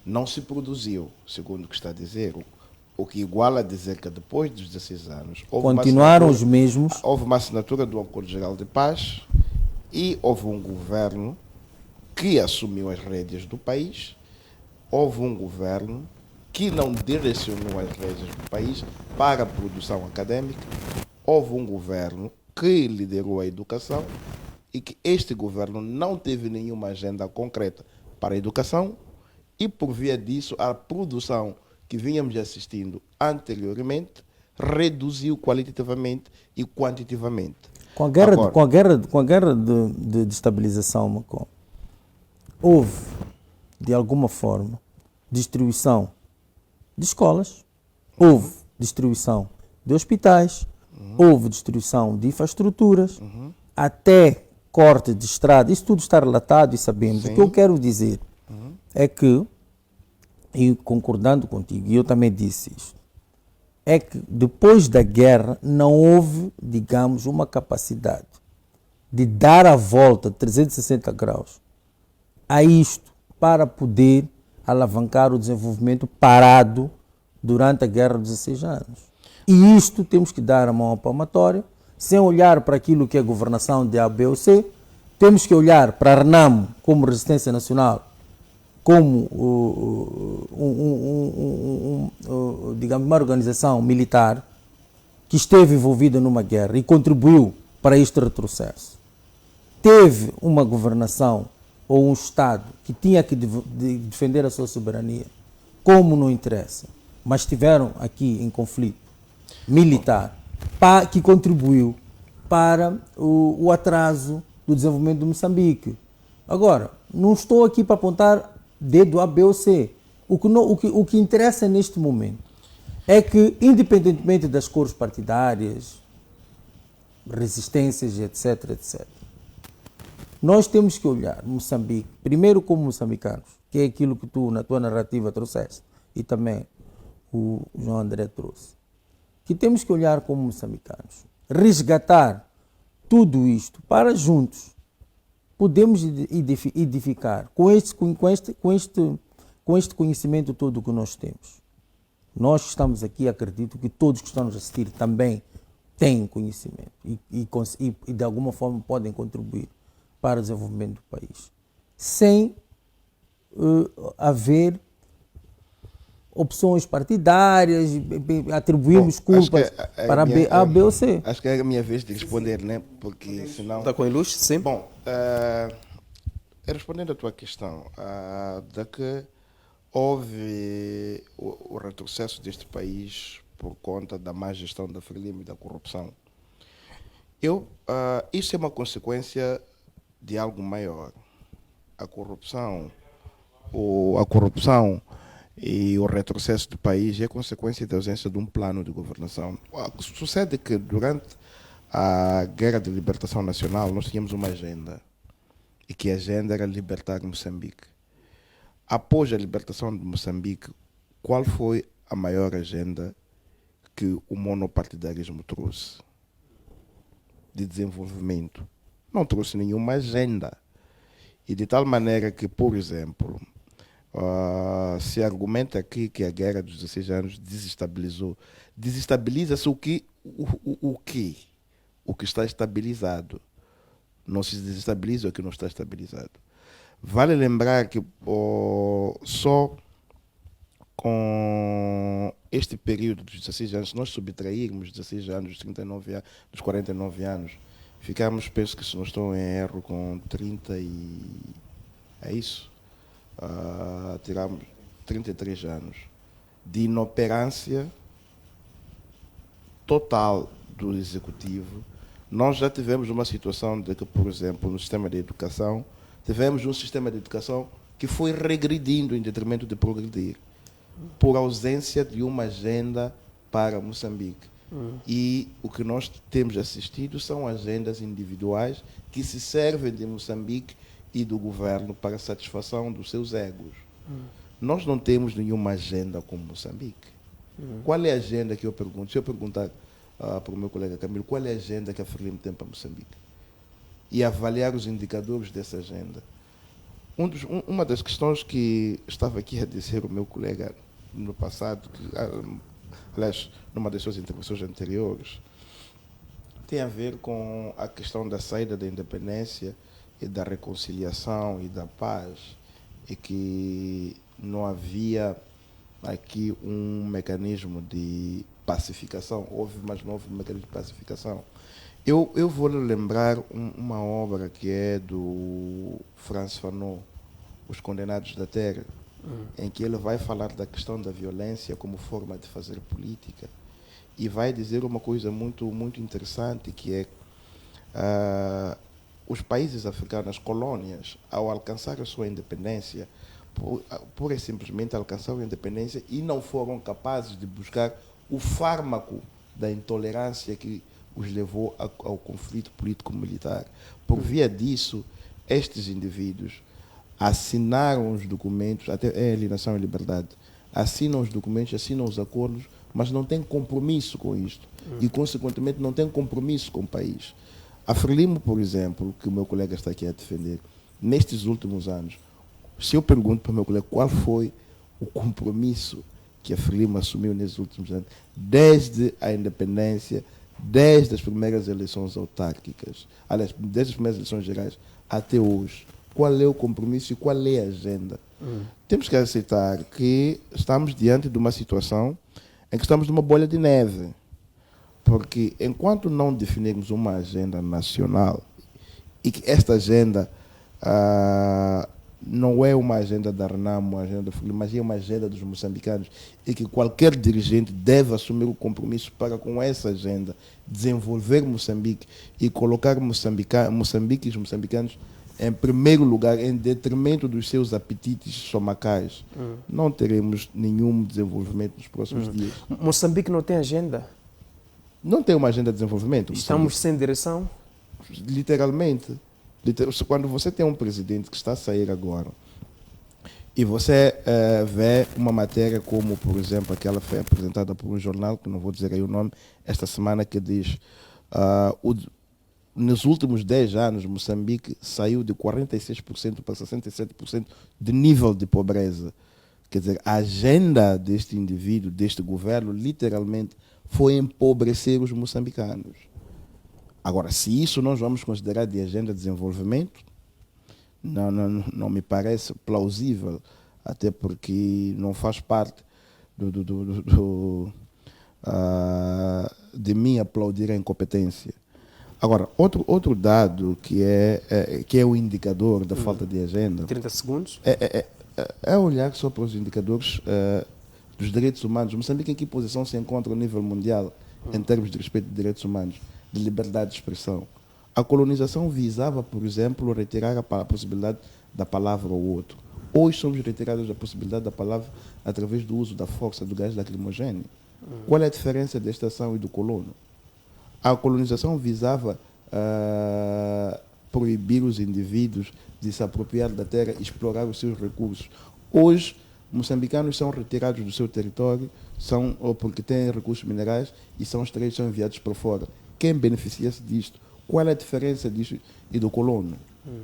C: não se produziu, segundo o que está a dizer, o que iguala a dizer que depois dos 16 anos
A: continuaram os mesmos.
C: Houve uma assinatura do Acordo Geral de Paz e houve um governo que assumiu as rédeas do país, houve um governo que não direcionou as rédeas do país para a produção académica, houve um governo que liderou a educação e que este governo não teve nenhuma agenda concreta para a educação e, por via disso, a produção que vínhamos assistindo anteriormente reduziu qualitativamente e quantitativamente.
A: Com a guerra de estabilização, Macom, houve, de alguma forma, destruição de escolas, houve destruição de hospitais, houve destruição de infraestruturas, até corte de estrada. Isso tudo está relatado e sabemos. Sim. O que eu quero dizer é que, e concordando contigo, e eu também disse isto, é que depois da guerra não houve, digamos, uma capacidade de dar a volta de 360 graus a isto para poder alavancar o desenvolvimento parado durante a Guerra dos 16 anos. E isto temos que dar a mão à palmatória, sem olhar para aquilo que é a governação de A, B ou C, temos que olhar para a Renamo como resistência nacional, como digamos, uma organização militar que esteve envolvida numa guerra e contribuiu para este retrocesso. Teve uma governação ou um Estado que tinha que defender a sua soberania, como não interessa, mas estiveram aqui em conflito militar, que contribuiu para o atraso do desenvolvimento de Moçambique. Agora, não estou aqui para apontar dedo A, B ou C. O que interessa neste momento é que, independentemente das cores partidárias, resistências, etc., nós temos que olhar Moçambique, primeiro como moçambicanos, que é aquilo que tu, na tua narrativa, trouxeste, e também o João André trouxe, que temos que olhar como moçambicanos, resgatar tudo isto para juntos podemos edificar com este conhecimento todo que nós temos. Nós que estamos aqui, acredito que todos que estão nos assistir também têm conhecimento e de alguma forma podem contribuir para o desenvolvimento do país, sem haver opções partidárias, atribuirmos culpas para A, B ou C.
C: Acho que é a minha vez de responder, né? Porque senão...
B: Está com ilustre, sim?
C: Bom, respondendo à tua questão, de que houve o retrocesso deste país por conta da má gestão da Frelimo e da corrupção. Isso é uma consequência de algo maior. A corrupção e o retrocesso do país é consequência da ausência de um plano de governação. Sucede que durante a Guerra de Libertação Nacional nós tínhamos uma agenda, e que a agenda era libertar Moçambique. Após a libertação de Moçambique, qual foi a maior agenda que o monopartidarismo trouxe de desenvolvimento? Não trouxe nenhuma agenda. E de tal maneira que, por exemplo, se argumenta aqui que a guerra dos 16 anos desestabilizou. Desestabiliza-se o que está estabilizado. Não se desestabiliza o que não está estabilizado. Vale lembrar que só com este período dos 16 anos, se nós subtrairmos 16 anos, dos 39 anos, dos 49 anos, ficamos, penso que se não estou em erro, com 30 e... é isso? Tiramos 33 anos de inoperância total do executivo. Nós já tivemos uma situação de que, por exemplo, no sistema de educação, tivemos um sistema de educação que foi regredindo em detrimento de progredir, por ausência de uma agenda para Moçambique. E o que nós temos assistido são agendas individuais que se servem de Moçambique e do governo para satisfação dos seus egos. Nós não temos nenhuma agenda como Moçambique. Qual é a agenda que eu pergunto? Se eu perguntar para o meu colega Camilo, qual é a agenda que a Frelimo tem para Moçambique? E avaliar os indicadores dessa agenda. Uma das questões que estava aqui a dizer o meu colega no passado, aliás, numa das suas intervenções anteriores, tem a ver com a questão da saída da independência e da reconciliação e da paz, e que não havia aqui um mecanismo de pacificação. Houve, mas não houve um mecanismo de pacificação. Eu vou lhe lembrar uma obra que é do Franz Fanon, Os Condenados da Terra, em que ele vai falar da questão da violência como forma de fazer política, e vai dizer uma coisa muito, muito interessante, que é os países africanos, as colônias, ao alcançar a sua independência, pura e simplesmente alcançaram a independência e não foram capazes de buscar o fármaco da intolerância que os levou ao conflito político-militar. Por via disso, estes indivíduos assinaram os documentos, até é alienação e liberdade, assinam os documentos, assinam os acordos, mas não têm compromisso com isto. E, consequentemente, não têm compromisso com o país. A Frelimo, por exemplo, que o meu colega está aqui a defender, nestes últimos anos, se eu pergunto para o meu colega qual foi o compromisso que a Frelimo assumiu nesses últimos anos, desde a independência, desde as primeiras eleições autárquicas, aliás, desde as primeiras eleições gerais até hoje, qual é o compromisso e qual é a agenda? Temos que aceitar que estamos diante de uma situação em que estamos numa bolha de neve, porque enquanto não definirmos uma agenda nacional, e que esta agenda não é uma agenda da RENAMO, uma agenda da Frelimo, mas é uma agenda dos moçambicanos, e que qualquer dirigente deve assumir o compromisso para, com essa agenda, desenvolver Moçambique e colocar Moçambique e os moçambicanos em primeiro lugar, em detrimento dos seus apetites estomacais. Não teremos nenhum desenvolvimento nos próximos dias.
B: Moçambique não tem agenda?
C: Não tem uma agenda de desenvolvimento.
B: Estamos sem direção?
C: Literalmente. Quando você tem um presidente que está a sair agora e você vê uma matéria como, por exemplo, aquela foi apresentada por um jornal, que não vou dizer aí o nome, esta semana, que diz nos últimos 10 anos Moçambique saiu de 46% para 67% de nível de pobreza. Quer dizer, a agenda deste indivíduo, deste governo, literalmente foi empobrecer os moçambicanos. Agora, se isso nós vamos considerar de agenda de desenvolvimento, não me parece plausível, até porque não faz parte de mim aplaudir a incompetência. Agora, outro dado que é o indicador da falta de agenda...
B: 30 segundos.
C: É olhar só para os indicadores dos direitos humanos. Moçambique em que posição se encontra a nível mundial em termos de respeito de direitos humanos, de liberdade de expressão? A colonização visava, por exemplo, retirar a possibilidade da palavra ao outro. Hoje somos retirados da possibilidade da palavra através do uso da força, do gás lacrimogéneo. Qual é a diferença desta ação e do colono? A colonização visava proibir os indivíduos de se apropriar da terra e explorar os seus recursos. Hoje, moçambicanos são retirados do seu território ou porque têm recursos minerais e são extraídos, são enviados para fora. Quem beneficia-se disto? Qual é a diferença disto e do colono?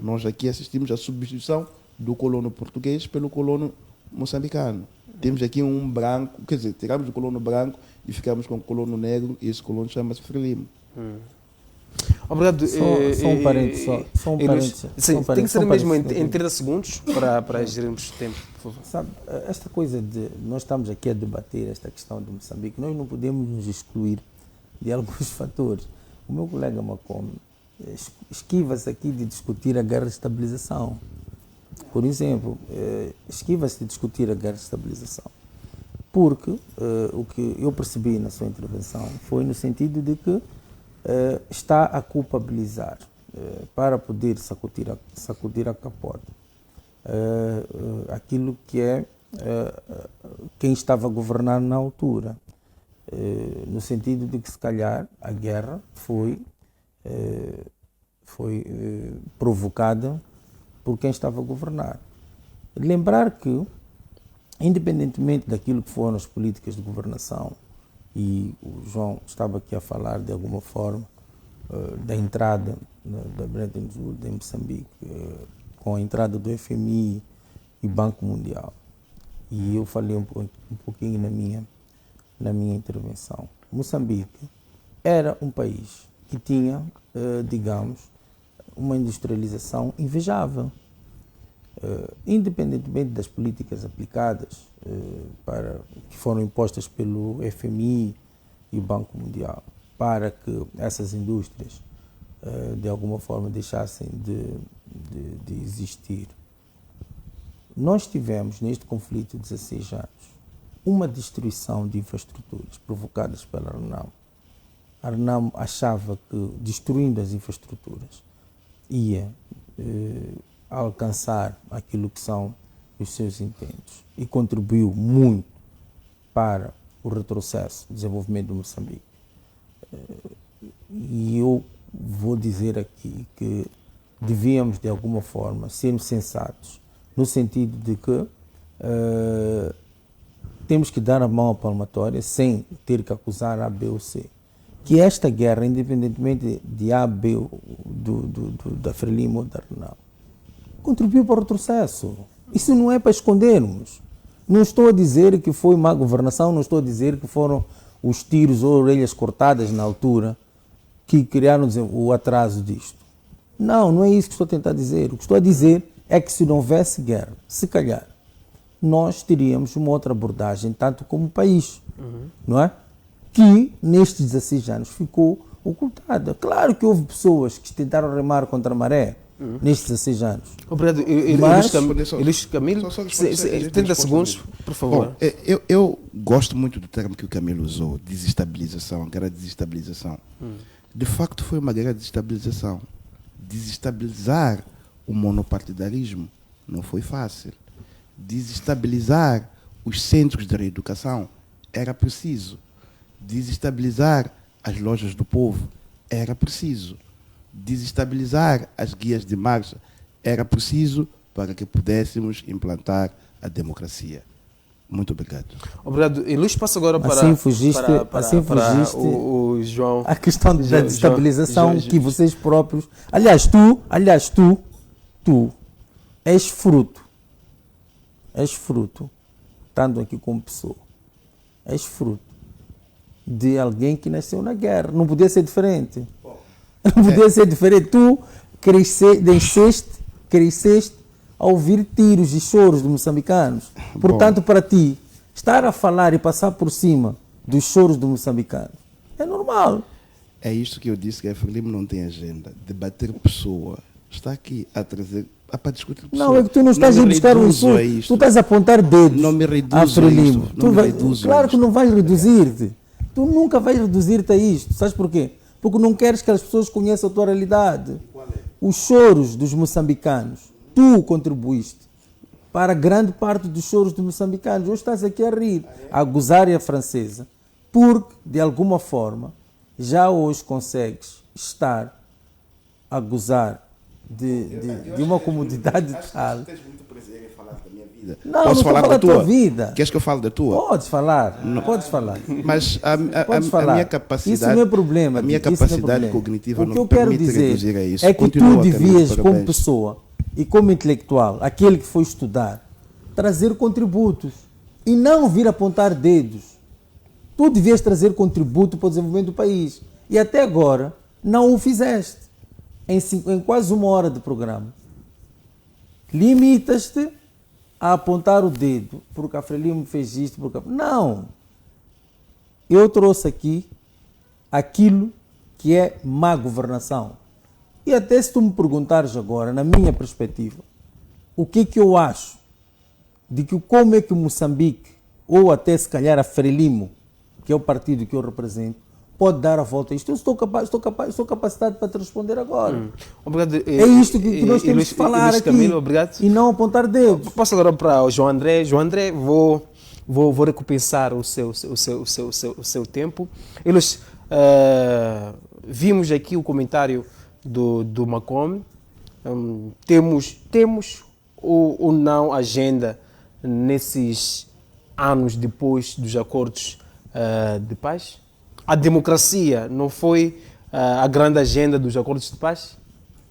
C: Nós aqui assistimos à substituição do colono português pelo colono moçambicano. Temos aqui um branco, quer dizer, tiramos o colono branco e ficamos com o colono negro e esse colono chama-se Frelimo.
B: Obrigado.
A: Só um parênteses. Só um parênteses.
B: Sim, tem que ser mesmo em 30 segundos para gerirmos o tempo, por favor.
A: Sabe, esta coisa de nós estamos aqui a debater esta questão de Moçambique, nós não podemos nos excluir de alguns fatores. O meu colega Macomb esquiva-se aqui de discutir a guerra de estabilização. Por exemplo, esquiva-se de discutir a guerra de estabilização. Porque o que eu percebi na sua intervenção foi no sentido de que está a culpabilizar para poder sacudir a capota aquilo que é quem estava a governar na altura. No sentido de que, se calhar, a guerra foi provocada por quem estava a governar. Lembrar que, independentemente daquilo que foram as políticas de governação, e o João estava aqui a falar, de alguma forma, da entrada da Bretton Woods em Moçambique, com a entrada do FMI e Banco Mundial. E eu falei um pouquinho na minha intervenção. Moçambique era um país que tinha, digamos, uma industrialização invejável. Independentemente das políticas aplicadas que foram impostas pelo FMI e o Banco Mundial para que essas indústrias de alguma forma deixassem de existir, nós tivemos neste conflito de 16 anos uma destruição de infraestruturas provocadas pela RENAM. A RENAM achava que destruindo as infraestruturas ia alcançar aquilo que são os seus intentos e contribuiu muito para o retrocesso do desenvolvimento do Moçambique. E eu vou dizer aqui que devíamos, de alguma forma, sermos sensatos, no sentido de que temos que dar a mão à palmatória sem ter que acusar A, B ou C. Que esta guerra, independentemente de A, B, da Frelimo ou da RENAM, contribuiu para o retrocesso. Isso não é para escondermos. Não estou a dizer que foi má governação, não estou a dizer que foram os tiros ou orelhas cortadas na altura que criaram o atraso disto. Não é isso que estou a tentar dizer. O que estou a dizer é que se não houvesse guerra, se calhar, nós teríamos uma outra abordagem, tanto como país, não é? Que nestes 16 anos ficou ocultada. Claro que houve pessoas que tentaram remar contra a maré nestes 16 anos.
B: Obrigado. Ilustre Camilo, 30 segundos, por favor.
C: Bom, eu gosto muito do termo que o Camilo usou, desestabilização, guerra de desestabilização. De facto, foi uma guerra de desestabilização. Desestabilizar o monopartidarismo não foi fácil. Desestabilizar os centros de reeducação era preciso. Desestabilizar as lojas do povo era preciso. Desestabilizar as guias de marcha era preciso para que pudéssemos implantar a democracia. Muito obrigado.
B: Obrigado. E Luís, passa agora para,
A: assim fugiste
B: o João.
A: A questão da desestabilização que vocês próprios... Aliás, tu és fruto, estando aqui como pessoa, és fruto de alguém que nasceu na guerra. Não podia ser diferente. Não podia ser diferente. Tu cresceste a ouvir tiros e choros de moçambicanos. Portanto, para ti, estar a falar e passar por cima dos choros de moçambicanos é normal.
C: É isto que eu disse, que a Frelimo não tem agenda. Debater pessoa. Está aqui a trazer... para discutir pessoa.
A: Não, é que tu não estás a buscar um insulto. Tu estás a apontar dedos.
C: Não me reduzo
A: a Frelimo. Claro
C: a
A: que não vais reduzir-te. Tu nunca vais reduzir-te a isto. Sabes porquê? Porque não queres que as pessoas conheçam a tua realidade. Os choros dos moçambicanos, tu contribuíste para grande parte dos choros dos moçambicanos. Hoje estás aqui a rir, a gozar a francesa, porque, de alguma forma, já hoje consegues estar a gozar de uma comodidade tal.
C: Tens muito prazer em falar da minha vida.
A: Não,
C: Posso
A: não
C: falar
A: da tua vida.
C: Queres que eu fale da tua?
A: Podes falar, podes falar.
C: Mas a minha capacidade...
A: Isso não é problema.
C: A minha capacidade cognitiva não me permite reduzir a isso.
A: É que tu devias, como pessoa e como intelectual, aquele que foi estudar, trazer contributos e não vir apontar dedos. Tu devias trazer contributo para o desenvolvimento do país. E até agora não o fizeste. Em quase 1 hora de programa. Limitas-te a apontar o dedo, porque a Frelimo fez isto, porque... Não! Eu trouxe aqui aquilo que é má governação. E até se tu me perguntares agora, na minha perspectiva, o que eu acho de que como é que Moçambique, ou até se calhar a Frelimo, que é o partido que eu represento, pode dar a volta a isto. Eu estou capacitado para te responder agora.
B: Obrigado.
A: É isto que nós temos que falar aqui.
B: Camilo, obrigado.
A: E não apontar dedos.
B: Passo agora para o João André. João André, vou recompensar o seu tempo. Eles, vimos aqui o comentário do Macomb. Temos ou não agenda nesses anos depois dos acordos de paz? A democracia não foi a grande agenda dos acordos de paz?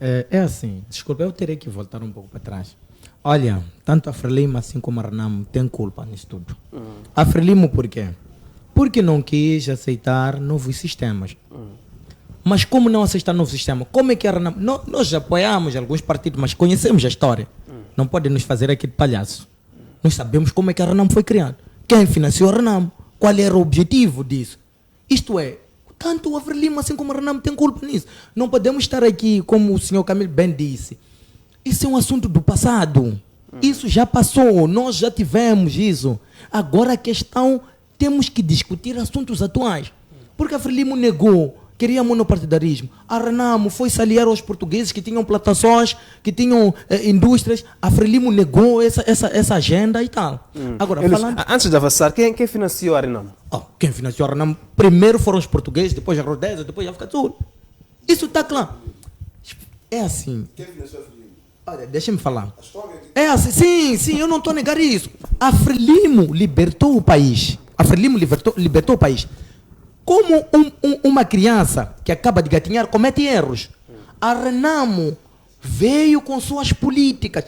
D: É assim, desculpa, eu terei que voltar um pouco para trás. Olha, tanto a Frelimo assim como a Renamo têm culpa nisso tudo. A Frelimo por quê? Porque não quis aceitar novos sistemas. Mas como não aceitar novo sistema? Como é que a Renamo... Nós apoiamos alguns partidos, mas conhecemos a história. Não podem nos fazer aqui de palhaço. Nós sabemos como é que a Renamo foi criada. Quem financiou a Renamo? Qual era o objetivo disso? Isto é, tanto a Frelimo assim como a Renamo tem culpa nisso. Não podemos estar aqui, como o senhor Camilo bem disse. Isso é um assunto do passado. Isso já passou, nós já tivemos isso. Agora a questão, temos que discutir assuntos atuais. Porque a Frelimo negou, queria monopartidarismo. A Renamo foi se aliar aos portugueses que tinham plantações, que tinham indústrias. A Frelimo negou essa agenda e tal. Agora, falando...
B: Antes de avançar, quem financiou a Renamo?
D: Quem financiou a Renamo primeiro foram os portugueses, depois a Rodésia, depois a África do Sul. Isso está claro. É assim. Quem financiou a Frelimo? Olha, deixa-me falar. É assim, sim, eu não estou a negar isso. A Frelimo libertou o país. A Frelimo libertou o país. Como uma criança que acaba de gatinhar comete erros, a Renamo veio com suas políticas.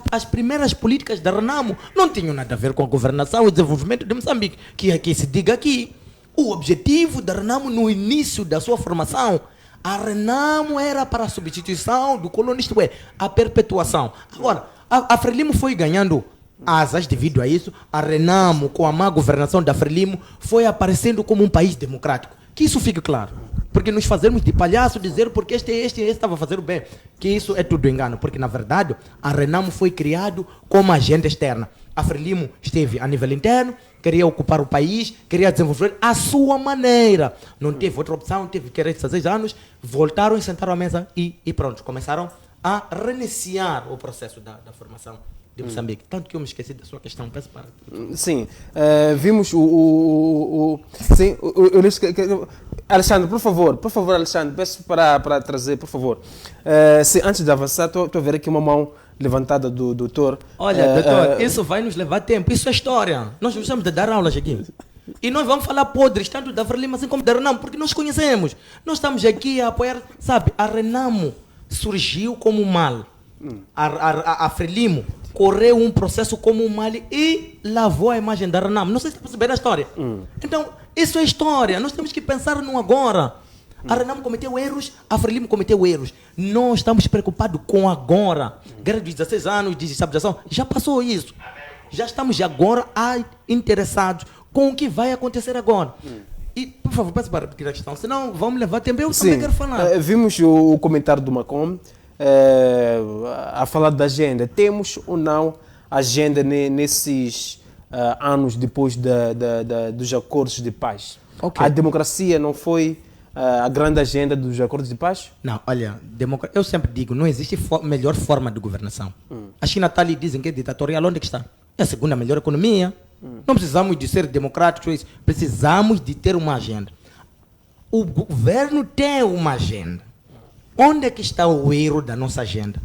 D: As primeiras políticas da Renamo não tinham nada a ver com a governação e desenvolvimento de Moçambique, que aqui se diga aqui. O objetivo da Renamo no início da sua formação, a Renamo era para a substituição do colonista, isto é, a perpetuação. Agora, a Frelimo foi ganhando asas devido a isso. A Renamo, com a má governação da Frelimo, foi aparecendo como um país democrático. Que isso fique claro. Porque nos fazemos de palhaço dizer porque este estava a fazer o bem. Que isso é tudo engano. Porque, na verdade, a Renamo foi criado como agenda externa. A Frelimo esteve a nível interno, queria ocupar o país, queria desenvolver a sua maneira. Não teve outra opção, teve que 16 anos, voltaram e sentaram à mesa e pronto, começaram a reiniciar o processo da formação de Moçambique. Tanto que eu me esqueci da sua questão, peço para...
B: Sim, vimos Alexandre, por favor, Alexandre, peço para trazer, por favor. Antes de avançar, estou a ver aqui uma mão levantada do doutor.
D: Olha, doutor, isso vai nos levar tempo, isso é história. Nós precisamos de dar aulas aqui. E nós vamos falar podres, tanto da Frelimo assim como da Renamo, porque nós conhecemos. Nós estamos aqui a apoiar, sabe, a Renamo surgiu como mal. A Frelimo correu um processo como um mal e lavou a imagem da Renamo. Não sei se está percebendo a história. Então,
E: Isso é história. Nós temos que pensar no agora. A Renamo cometeu erros, a Frelimo cometeu erros. Nós estamos preocupados com agora. Guerra dos 16 anos de estabilização, já passou isso. Já estamos agora interessados com o que vai acontecer agora. E, por favor, passe para a questão, senão vamos levar tempo. Eu também quero falar.
B: Vimos o comentário do Macomb a falar da agenda. Temos ou não agenda nesses anos depois dos acordos de paz?
E: Ok.
B: A democracia não foi a grande agenda dos acordos de paz?
E: Não, olha, eu sempre digo, não existe melhor forma de governação. A China está ali, dizem que é ditatorial, onde é que está? É a segunda melhor economia. Não precisamos de ser democráticos, precisamos de ter uma agenda. O governo tem uma agenda. Onde é que está o erro da nossa agenda?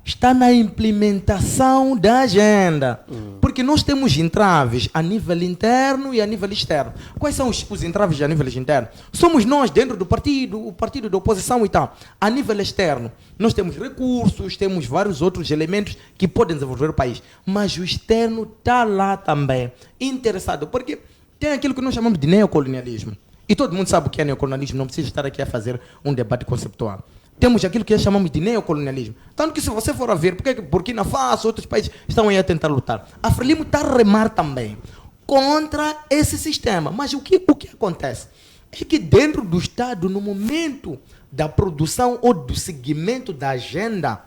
E: Está na implementação da agenda. Porque nós temos entraves a nível interno e a nível externo. Quais são os entraves a nível interno? Somos nós dentro do partido, o partido da oposição e tal. A nível externo, nós temos recursos, temos vários outros elementos que podem desenvolver o país. Mas o externo está lá também, interessado. Porque tem aquilo que nós chamamos de neocolonialismo. E todo mundo sabe o que é neocolonialismo, não precisa estar aqui a fazer um debate conceptual. Temos aquilo que chamamos de neocolonialismo. Tanto que se você for a ver, porque Burkina Faso, outros países estão aí a tentar lutar. A Frelimo está a remar também contra esse sistema. Mas o que acontece? É que dentro do Estado, no momento da produção ou do seguimento da agenda,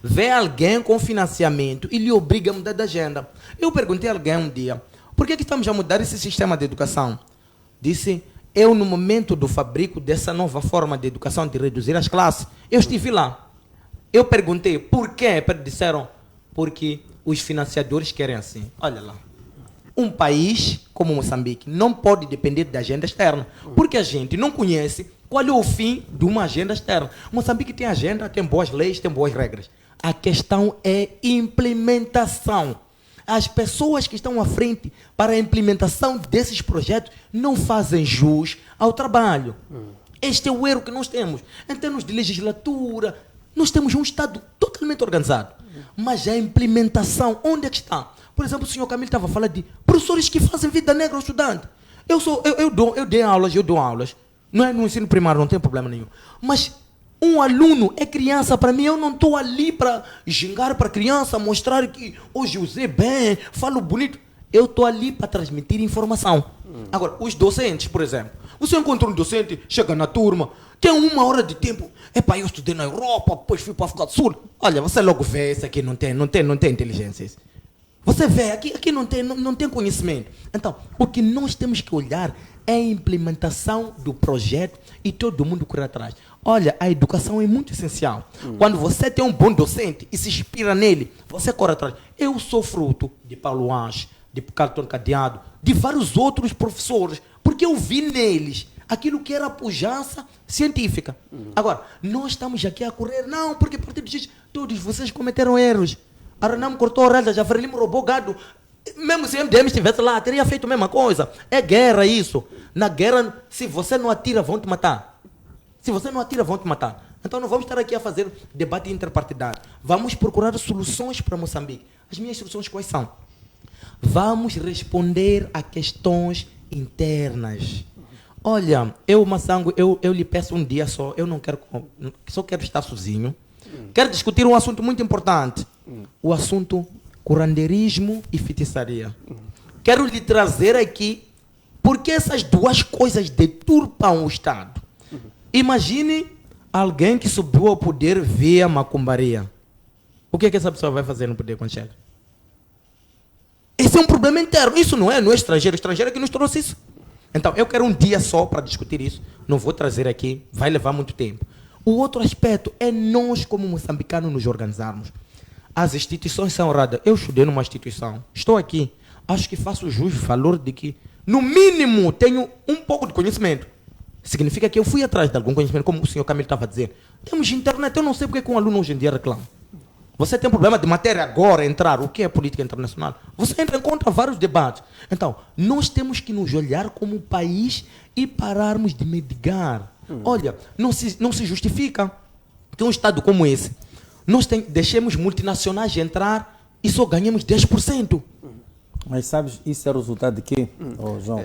E: vê alguém com financiamento e lhe obriga a mudar de agenda. Eu perguntei a alguém um dia, por que estamos a mudar esse sistema de educação? Disse, eu no momento do fabrico dessa nova forma de educação, de reduzir as classes, eu estive lá. Eu perguntei, por quê? Disseram, porque os financiadores querem assim. Olha lá. Um país como Moçambique não pode depender da agenda externa, porque a gente não conhece qual é o fim de uma agenda externa. Moçambique tem agenda, tem boas leis, tem boas regras. A questão é implementação. As pessoas que estão à frente para a implementação desses projetos não fazem jus ao trabalho. Este é o erro que nós temos. Em termos de legislatura, nós temos um Estado totalmente organizado. Mas a implementação, onde é que está? Por exemplo, o senhor Camilo estava a falar de professores que fazem vida negra ao estudante. Eu dou aulas. Não é no ensino primário, não tem problema nenhum. Mas um aluno é criança para mim, eu não estou ali para gingar para a criança, mostrar que hoje usei bem, falo bonito. Eu estou ali para transmitir informação. Agora, os docentes, por exemplo, você encontra um docente, chega na turma, tem 1 hora de tempo, eu estudei na Europa, depois fui para a África do Sul. Olha, você logo vê, isso aqui não tem inteligência. Isso. Você vê, aqui não tem conhecimento. Então, o que nós temos que olhar é a implementação do projeto e todo mundo correr atrás. Olha, a educação é muito essencial. Quando você tem um bom docente e se inspira nele, você corre atrás. Eu sou fruto de Paulo Anche, de Carlton Cadeado, de vários outros professores, porque eu vi neles aquilo que era a pujança científica. Agora, nós estamos aqui a correr, não, porque a partir de todos vocês cometeram erros. A Renamo cortou orelhas, a Frelimo roubou gado. Mesmo se o MDM estivesse lá, teria feito a mesma coisa. É guerra isso. Na guerra, se você não atira, vão te matar. Se você não atira, vão te matar. Então não vamos estar aqui a fazer debate interpartidário. Vamos procurar soluções para Moçambique. As minhas soluções quais são? Vamos responder a questões internas. Olha, Massango, eu lhe peço um dia só, eu não quero, só quero estar sozinho. Quero discutir um assunto muito importante. O assunto curandeirismo e feitiçaria. Quero lhe trazer aqui porque essas duas coisas deturpam o Estado. Imagine alguém que subiu ao poder via macumbaria. O que essa pessoa vai fazer no poder quando chega? Esse é um problema interno. Isso não é estrangeiro. O estrangeiro é que nos trouxe isso. Então, eu quero um dia só para discutir isso. Não vou trazer aqui. Vai levar muito tempo. O outro aspecto é nós, como moçambicanos, nos organizarmos. As instituições são honradas. Eu estudei numa instituição. Estou aqui. Acho que faço jus ao valor de que, no mínimo, tenho um pouco de conhecimento. Significa que eu fui atrás de algum conhecimento, como o senhor Camilo estava a dizer. Temos internet. Eu não sei porque um aluno hoje em dia reclama. Você tem problema de matéria agora, entrar. O que é política internacional? Você encontra vários debates. Então, nós temos que nos olhar como país e pararmos de mendigar. Olha, não se justifica que um Estado como esse, nós deixemos multinacionais entrar e só ganhamos 10%.
A: Mas sabes, isso é o resultado de quê, João?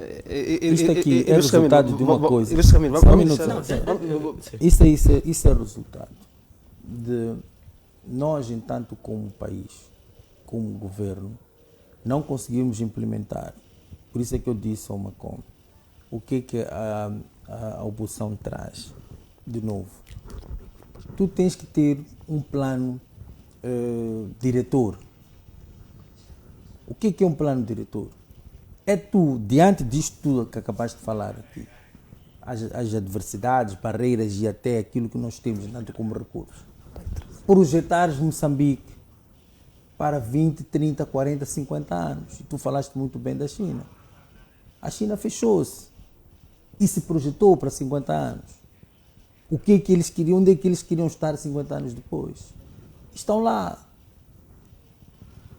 A: Isto
B: Isto
A: aqui é resultado de uma coisa. Só um minuto. Isso é o resultado de nós, entanto, como país, como governo, não conseguimos implementar. Por isso é que eu disse ao Macom, o que a oposição traz, de novo. Tu tens que ter um plano diretor. O que é um plano diretor? É tu, diante disto tudo que acabaste de falar aqui, as adversidades, barreiras e até aquilo que nós temos tanto como recursos, projetares Moçambique para 20, 30, 40, 50 anos. E tu falaste muito bem da China. A China fechou-se e se projetou para 50 anos. O que é que eles queriam? Onde é que eles queriam estar 50 anos depois? Estão lá.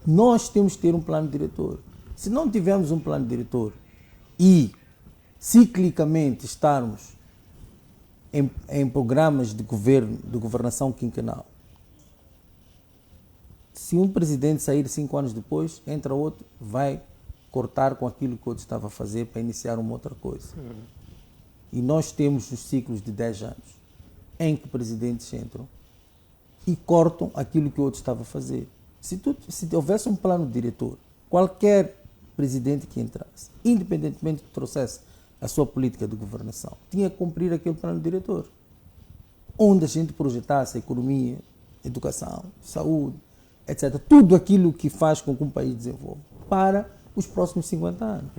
A: Nós temos que ter um plano diretor. Se não tivermos um plano diretor e ciclicamente estarmos em programas de governo, de governação quinquenal, se um presidente sair 5 anos depois, entra outro, vai cortar com aquilo que o outro estava a fazer para iniciar uma outra coisa. E nós temos os ciclos de 10 anos em que presidentes entram e cortam aquilo que o outro estava a fazer. Se houvesse um plano diretor, qualquer presidente que entrasse, independentemente que trouxesse a sua política de governação, tinha que cumprir aquele plano diretor, onde a gente projetasse a economia, educação, saúde, etc. Tudo aquilo que faz com que um país desenvolva para os próximos 50 anos.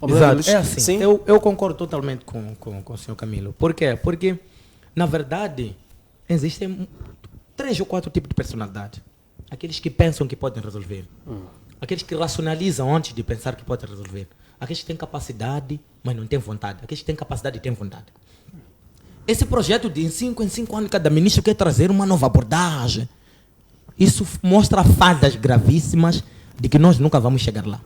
E: Exato, é assim.
B: Sim?
E: Eu concordo totalmente com o senhor Camilo. Por quê? Porque, na verdade, existem 3 ou 4 tipos de personalidade. Aqueles que pensam que podem resolver. Aqueles que racionalizam antes de pensar que podem resolver. Aqueles que têm capacidade, mas não têm vontade. Aqueles que têm capacidade e têm vontade. Esse projeto de em 5 anos cada ministro quer trazer uma nova abordagem. Isso mostra fadas gravíssimas de que nós nunca vamos chegar lá.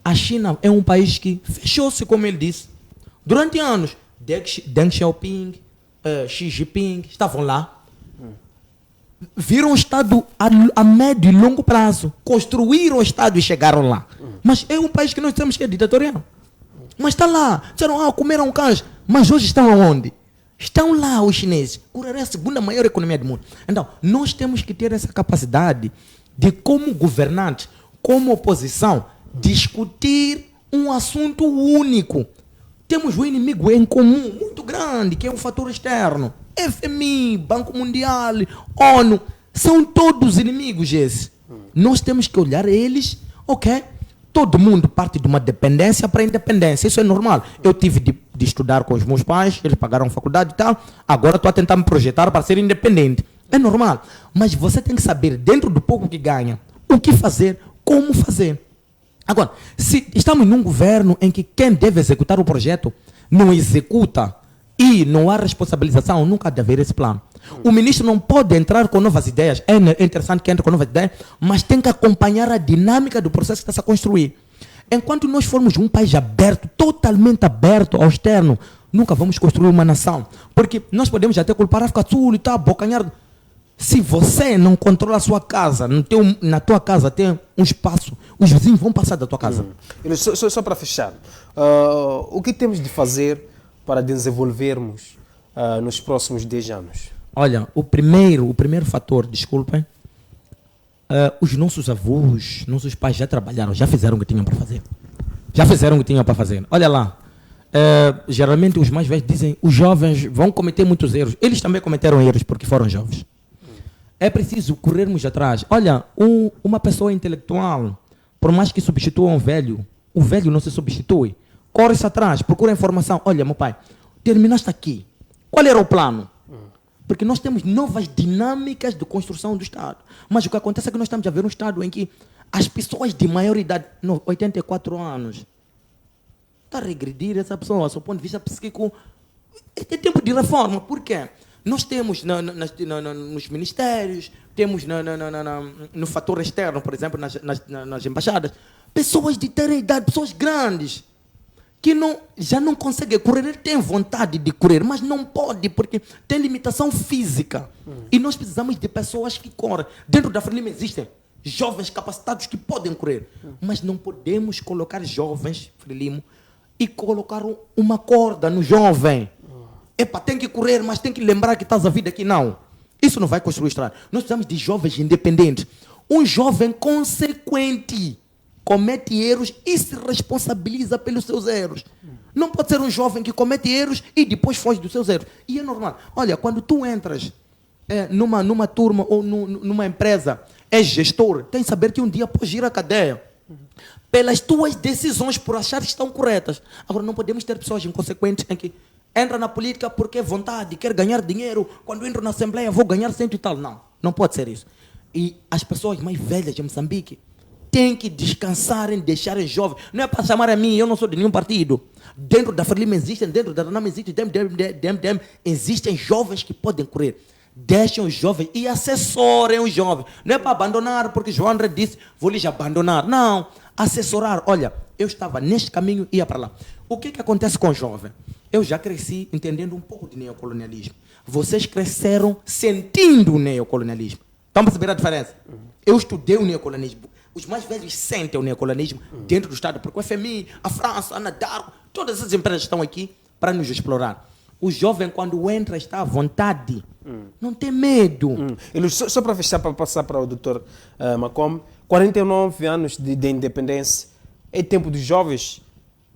E: A China é um país que fechou-se, como ele disse. Durante anos, Deng Xiaoping, Xi Jinping estavam lá. Viram o Estado a médio e longo prazo. Construíram o Estado e chegaram lá. Mas é um país que nós temos que é ditatorial. Mas está lá. Disseram, comeram cães. Mas hoje estão aonde? Estão lá os chineses. Coreia é a segunda maior economia do mundo. Então, nós temos que ter essa capacidade de, como governantes, como oposição, discutir um assunto único. Temos um inimigo em comum muito grande, que é um fator externo. FMI, Banco Mundial, ONU, são todos inimigos esses. Nós temos que olhar eles, ok? Todo mundo parte de uma dependência para a independência, isso é normal. Eu tive de estudar com os meus pais, eles pagaram faculdade e tal, agora estou a tentar me projetar para ser independente. É normal, mas você tem que saber, dentro do pouco que ganha, o que fazer, como fazer. Agora, se estamos num governo em que quem deve executar o projeto não executa e não há responsabilização, nunca há de haver esse plano. O ministro não pode entrar com novas ideias. É interessante que entre com novas ideias, mas tem que acompanhar a dinâmica do processo que está a construir. Enquanto nós formos um país aberto, totalmente aberto ao externo, nunca vamos construir uma nação. Porque nós podemos até culpar a África do Sul e tal, bocanhar. Se você não controla a sua casa, na tua casa tem um espaço, os vizinhos vão passar da tua casa.
B: Só para fechar, o que temos de fazer para desenvolvermos nos próximos 10 anos?
E: Olha, o primeiro fator, desculpem, os nossos avós, nossos pais já trabalharam, já fizeram o que tinham para fazer. Já fizeram o que tinham para fazer. Olha lá, geralmente os mais velhos dizem, os jovens vão cometer muitos erros. Eles também cometeram erros porque foram jovens. É preciso corrermos atrás. Olha, uma pessoa intelectual, por mais que substitua um velho, o velho não se substitui. Corre-se atrás, procura informação. Olha, meu pai, terminaste aqui. Qual era o plano? Porque nós temos novas dinâmicas de construção do Estado. Mas o que acontece é que nós estamos a ver um Estado em que as pessoas de maior idade, 84 anos, está a regredir essa pessoa, do ponto de vista psíquico. É tempo de reforma. Por quê? Nós temos nos ministérios, temos no fator externo, por exemplo, nas embaixadas, pessoas de ter idade, pessoas grandes, que já não conseguem correr. Ele tem vontade de correr, mas não pode, porque tem limitação física. E nós precisamos de pessoas que correm. Dentro da FRELIM existem jovens capacitados que podem correr. Mas não podemos colocar jovens, Frelimo, e colocar uma corda no jovem. Epa, tem que correr, mas tem que lembrar que estás a vida aqui. Não. Isso não vai construir estrada. Nós precisamos de jovens independentes. Um jovem consequente comete erros e se responsabiliza pelos seus erros. Não pode ser um jovem que comete erros e depois foge dos seus erros. E é normal. Olha, quando tu entras numa turma ou numa empresa, és gestor, tens de saber que um dia podes ir à cadeia pelas tuas decisões, por achar que estão corretas. Agora, não podemos ter pessoas inconsequentes em que entra na política porque é vontade, quer ganhar dinheiro. Quando entro na Assembleia vou ganhar cento e tal. Não, não pode ser isso. E as pessoas mais velhas de Moçambique têm que descansarem, deixarem jovens. Não é para chamar a mim, eu não sou de nenhum partido. Dentro da Frelimo existem, dentro da Renamo existem, existem jovens que podem correr. Deixem os jovens e assessorem os jovens. Não é para abandonar, porque João André disse, vou lhes abandonar. Não, assessorar. Olha, eu estava neste caminho e ia para lá. O que acontece com o jovem? Eu já cresci entendendo um pouco de neocolonialismo. Vocês cresceram sentindo o neocolonialismo. Estão a perceber a diferença? Eu estudei o neocolonialismo. Os mais velhos sentem o neocolonialismo dentro do Estado, porque o FMI, a França, a Nadar, todas essas empresas estão aqui para nos explorar. O jovem, quando entra, está à vontade. Não tem medo.
B: Só para fechar, para passar para o Dr. Macomb, 49 anos de independência, é tempo dos jovens?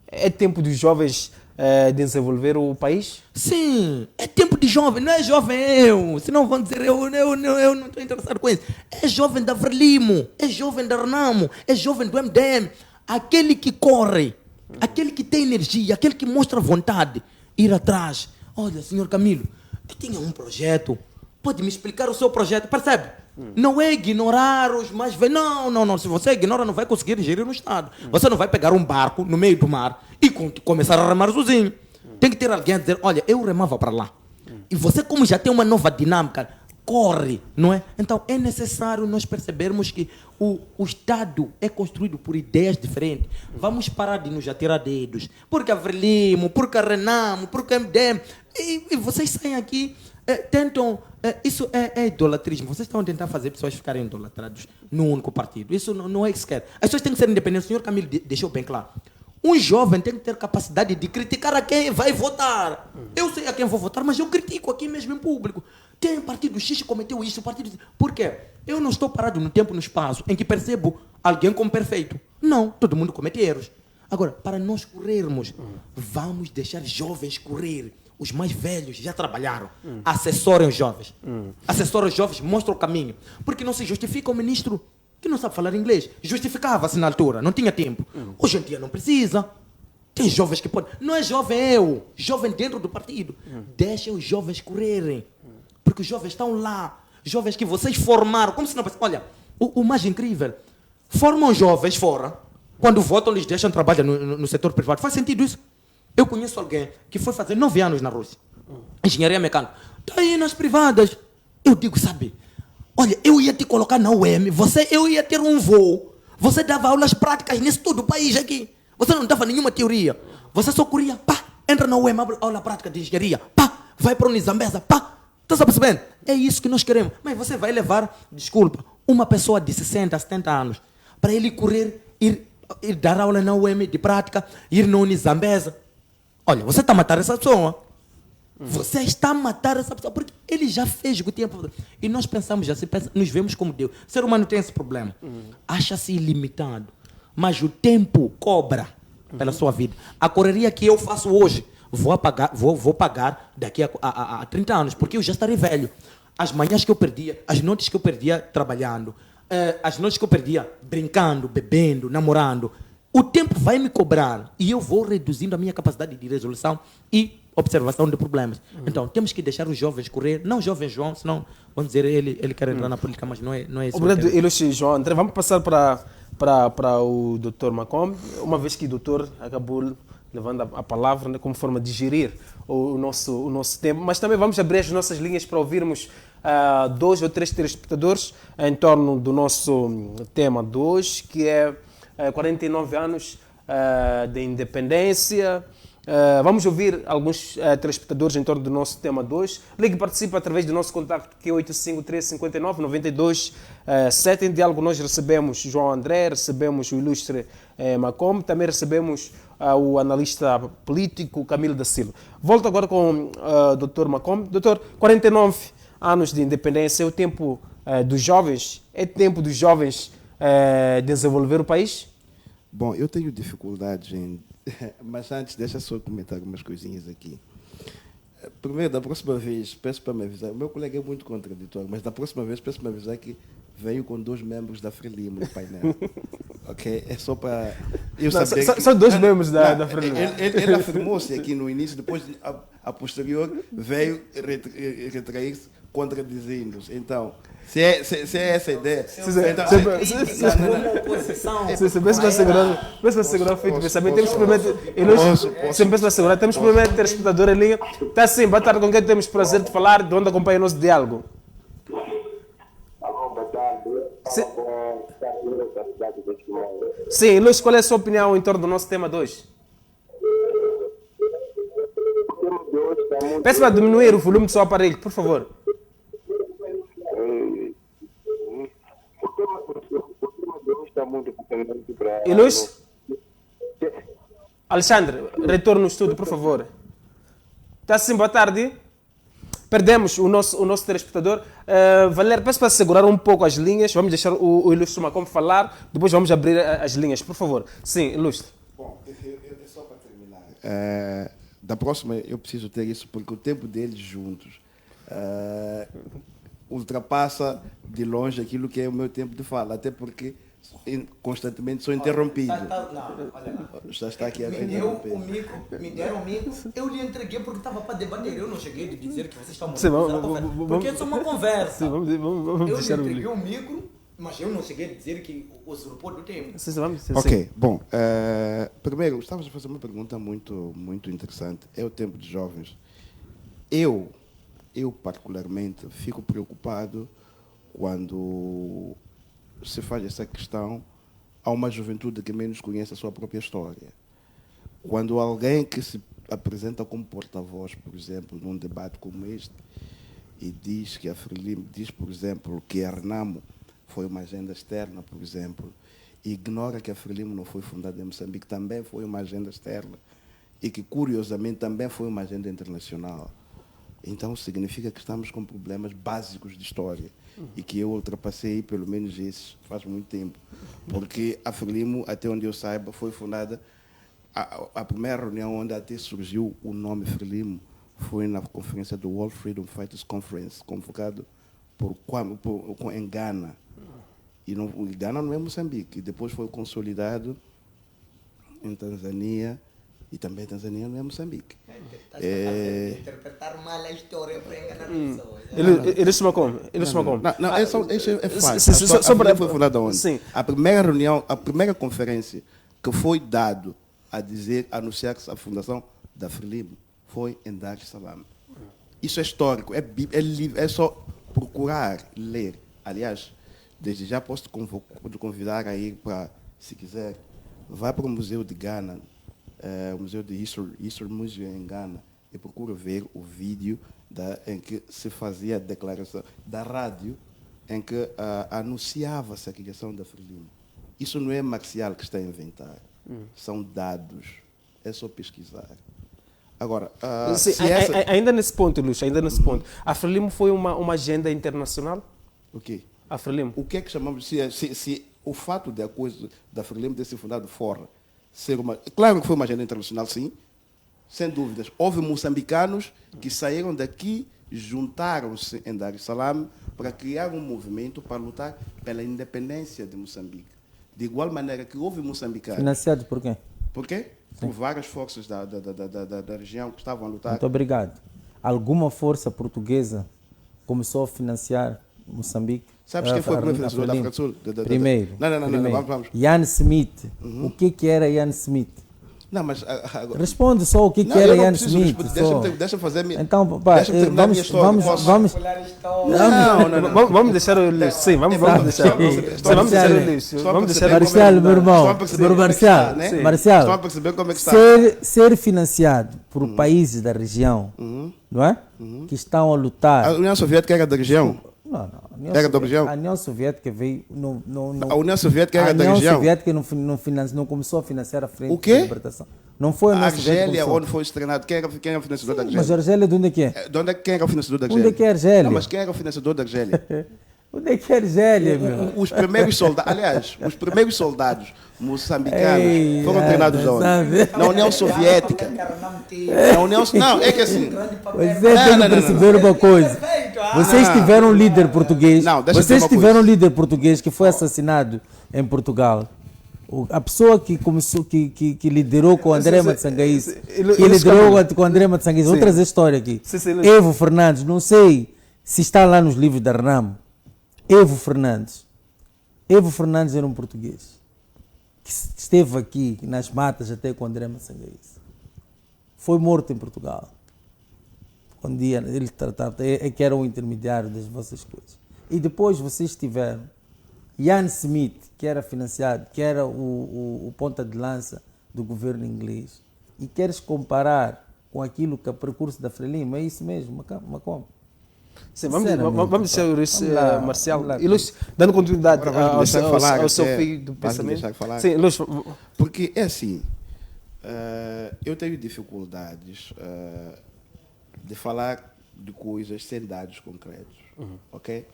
B: É tempo dos jovens desenvolver o país?
E: Sim, é tempo de jovem, não é jovem eu. Senão vão dizer eu não estou interessado com isso. É jovem da Frelimo, é jovem da Renamo, é jovem do MDM. Aquele que corre, aquele que tem energia, aquele que mostra vontade, ir atrás. Olha, senhor Camilo, eu tinha um projeto, pode me explicar o seu projeto, percebe? Não é ignorar os mais velhos. Não. Se você ignora, não vai conseguir gerir um Estado. Você não vai pegar um barco no meio do mar e começar a remar sozinho. Tem que ter alguém a dizer, olha, eu remava para lá. E você, como já tem uma nova dinâmica, corre, não é? Então, é necessário nós percebermos que o Estado é construído por ideias diferentes. Vamos parar de nos atirar dedos. Porque a Frelimo, porque a Renamo, porque a MDM. E vocês saem aqui, tentam... isso é idolatrismo. Vocês estão a tentar fazer pessoas ficarem idolatradas num único partido. Isso não é isso que quer. As pessoas têm que ser independentes. O senhor Camilo deixou bem claro. Um jovem tem que ter capacidade de criticar a quem vai votar. Eu sei a quem vou votar, mas eu critico aqui mesmo em público. Tem partido X que cometeu isso, partido... Por quê? Eu não estou parado no tempo e no espaço em que percebo alguém como perfeito. Não, todo mundo comete erros. Agora, para nós corrermos, vamos deixar jovens correr. Os mais velhos já trabalharam. Assessorem os jovens. Assessorem os jovens, mostram o caminho. Porque não se justifica o ministro que não sabe falar inglês. Justificava-se na altura, não tinha tempo. Hoje em dia não precisa. Tem jovens que podem. Não é jovem eu, jovem dentro do partido. Deixem os jovens correrem. Porque os jovens estão lá. Jovens que vocês formaram. Como se não... Olha, o mais incrível, formam jovens fora, quando votam eles deixam trabalhar no setor privado. Faz sentido isso? Eu conheço alguém que foi fazer 9 anos na Rússia. Engenharia mecânica. Está aí nas privadas. Eu digo, sabe, olha, eu ia te colocar na UEM, eu ia ter um voo. Você dava aulas práticas nesse todo o país aqui. Você não dava nenhuma teoria. Você só corria, pá, entra na UEM, abre aula prática de engenharia, pá, vai para o Nizambeza, pá. Está percebendo? É isso que nós queremos. Mas você vai levar, desculpa, uma pessoa de 60, 70 anos para ele correr, ir dar aula na UEM de prática, ir no Nizambeza. Olha, você está a matar essa pessoa. Você está a matar essa pessoa, porque ele já fez o que tinha para fazer. E nós pensamos assim, nos vemos como Deus. O ser humano tem esse problema. Acha-se ilimitado. Mas o tempo cobra pela sua vida. A correria que eu faço hoje, vou pagar daqui a 30 anos, porque eu já estarei velho. As manhãs que eu perdia, as noites que eu perdia trabalhando, as noites que eu perdia brincando, bebendo, namorando, o tempo vai me cobrar e eu vou reduzindo a minha capacidade de resolução e observação de problemas. Então, temos que deixar os jovens correr, não o jovem João, senão vamos dizer ele quer entrar na política, mas não é isso.
B: Obrigado, Ilustro João André. Vamos passar para o Dr. Macomb, uma vez que o doutor acabou levando a palavra, né, como forma de gerir o nosso tempo, mas também vamos abrir as nossas linhas para ouvirmos 2 ou 3 telespectadores em torno do nosso tema de hoje, que é 49 anos de independência. Vamos ouvir alguns telespectadores em torno do nosso tema 2. Ligue e participe através do nosso contacto que é 853-59-92-7. Em diálogo nós recebemos João André, recebemos o ilustre Macomb, também recebemos o analista político Camilo da Silva. Volto agora com o Dr. Macomb. Doutor, 49 anos de independência é o tempo dos jovens? É tempo dos jovens desenvolver o país?
C: Bom, eu tenho dificuldades em... Mas antes, deixa só comentar algumas coisinhas aqui. Primeiro, da próxima vez, peço para me avisar. O meu colega é muito contraditório, mas da próxima vez, peço para me avisar que veio com 2 membros da Frelimo no painel. Ok? É só para eu saber.
B: São 2 membros da Frelimo.
C: Ele afirmou-se aqui no início, depois, a posterior, veio retrair-se, contradizendo-se. Então, se é essa a ideia.
B: Vê para segurar o feito pensamento. Temos para segurar. Temos primeiro ter espectador em linha. Está sim, boa tarde, com quem temos prazer de falar, de onde acompanha o nosso diálogo.
F: Boa tarde.
B: Sim, Luís, qual é a sua opinião em torno do nosso tema 2? Peço para diminuir o volume do seu aparelho, por favor. E Luís? Alexandre, retorno no estúdio, por favor. Está sim, boa tarde. Perdemos o nosso telespectador. Valério, peço para segurar um pouco as linhas. Vamos deixar o ilustre Macomb falar. Depois vamos abrir as linhas, por favor. Sim, ilustre.
C: Bom, só para terminar. Da próxima eu preciso ter isso, porque o tempo deles juntos ultrapassa de longe aquilo que é o meu tempo de fala. Até porque constantemente sou interrompido. Já está aqui a
E: me deram o micro, eu lhe entreguei porque estava para debater. Eu não cheguei a dizer que vocês estão muito porque é só uma conversa.
B: Sim, vamos
E: eu
B: deixar
E: lhe entreguei o micro, mas eu não cheguei a dizer que usurpou do tempo.
C: Ok, bom, primeiro, estávamos a fazer uma pergunta muito interessante. É o tempo de jovens. Eu particularmente fico preocupado quando se faz essa questão a uma juventude que menos conhece a sua própria história. Quando alguém que se apresenta como porta-voz, por exemplo, num debate como este, e diz que a Frelimo, diz, por exemplo, que a Renamo foi uma agenda externa, por exemplo, e ignora que a Frelimo não foi fundada em Moçambique, também foi uma agenda externa, e que, curiosamente, também foi uma agenda internacional. Então, significa que estamos com problemas básicos de história e que eu ultrapassei, pelo menos esses, faz muito tempo. Porque a Frelimo, até onde eu saiba, foi fundada, a primeira reunião onde até surgiu o nome Frelimo foi na conferência do World Freedom Fighters Conference, convocado em Gana. E Gana não é Moçambique. E depois foi consolidado em Tanzânia. E também Tanzânia não é Moçambique.
E: Interpretar mal a história para enganar pessoas.
B: Ilustre Macomb.
C: Não, é fácil. Só para foi fundada onde?
B: Sim.
C: A primeira reunião, a primeira conferência que foi dado anunciar-se a fundação da Frelimo foi em Dar es Salaam. Isso é histórico, é só procurar ler. Aliás, desde já posso te convidar a ir para, se quiser, vá para o Museu de Gana, o Museu de History Museum em Gana, e procura ver o vídeo em que se fazia a declaração da rádio, em que anunciava-se a criação da Frelimo. Isso não é Marcial que está a inventar, são dados, é só pesquisar. Agora,
B: ainda nesse ponto, Luís, a Frelimo foi uma agenda internacional?
C: O quê?
B: A Frelimo.
C: O que é que chamamos, se o fato da coisa da Frelimo ter sido fundado fora, claro que foi uma agenda internacional, sim, sem dúvidas. Houve moçambicanos que saíram daqui, juntaram-se em Dar es Salaam para criar um movimento para lutar pela independência de Moçambique. De igual maneira que houve moçambicanos...
A: Financiado por quê?
C: Por quê? Por várias forças da região que estavam a lutar.
A: Muito obrigado. Alguma força portuguesa começou a financiar Moçambique?
C: Sabes quem foi o primeiro financiador da África do Sul?
A: Primeiro.
C: Não, vamos.
A: Ian Smith. O que era Ian Smith?
C: Não, mas
A: Responde só o que
C: não,
A: era
C: eu não
A: Ian
C: preciso
A: Smith.
C: responder.
A: só.
C: Deixa-me fazer minha.
A: Então, pá,
C: deixa-me terminar a minha história.
A: vamos.
B: Vamos deixar o Luís. Sim, vamos deixar. Vamos deixar o Luís. Vamos deixar o
A: Marcial, meu irmão. Marcial, Marcial.
C: Estão a perceber como é que está?
A: Ser financiado por países da região, não é? Que estão a lutar.
C: A União Soviética era da região?
A: Não.
C: Era da região?
A: A União Soviética veio.
C: A União Soviética era da
A: A União
C: região?
A: Soviética não começou a financiar a frente
C: O quê?
A: da libertação. Não foi a
C: A
A: União Soviética.
C: Argélia,
A: começou.
C: onde foi estrenado, quem era o financiador da
A: Mas
C: Argélia?
A: a Argélia de onde é que é?
C: Quem era o financiador da
A: Onde
C: Argélia?
A: é que é a Argélia?
C: Não, mas quem era o financiador da Argélia?
A: Onde é que é a Argélia, meu?
C: Os primeiros soldados, aliás, os primeiros soldados moçambicanos
A: Ei,
C: foram treinados
A: sabe?
C: onde? Na União Soviética. Não, é que assim.
A: Você tem que perceber uma coisa. Vocês tiveram um líder português.
C: Não, deixa eu dizer
A: Vocês
C: uma
A: tiveram um
C: coisa.
A: líder português que foi assassinado em Portugal. A pessoa que começou, que liderou com o André Matsangaís, que liderou com o André Matsangaís, vou trazer história aqui. Evo Fernandes, não sei se está lá nos livros da Renamo. Evo Fernandes era um português que esteve aqui nas matas até com o André Matsangaís. Foi morto em Portugal. Um dia ele tratava, que era um intermediário das vossas coisas. E depois vocês tiveram Ian Smith, que era financiado, que era o ponta de lança do governo inglês. E queres comparar com aquilo que é o percurso da Frelimo? É isso mesmo, Macomb.
B: Sim, vamos deixar o Luís Marcial.
A: lá.
B: E Luís, dando continuidade
C: Agora vamos deixar falar
B: ao seu
C: até-
B: filho do
C: vais me
B: pensamento.
C: deixar falar?
B: Sim, Luís,
C: Porque é assim, eu tenho dificuldades de falar de coisas sem dados concretos, ok?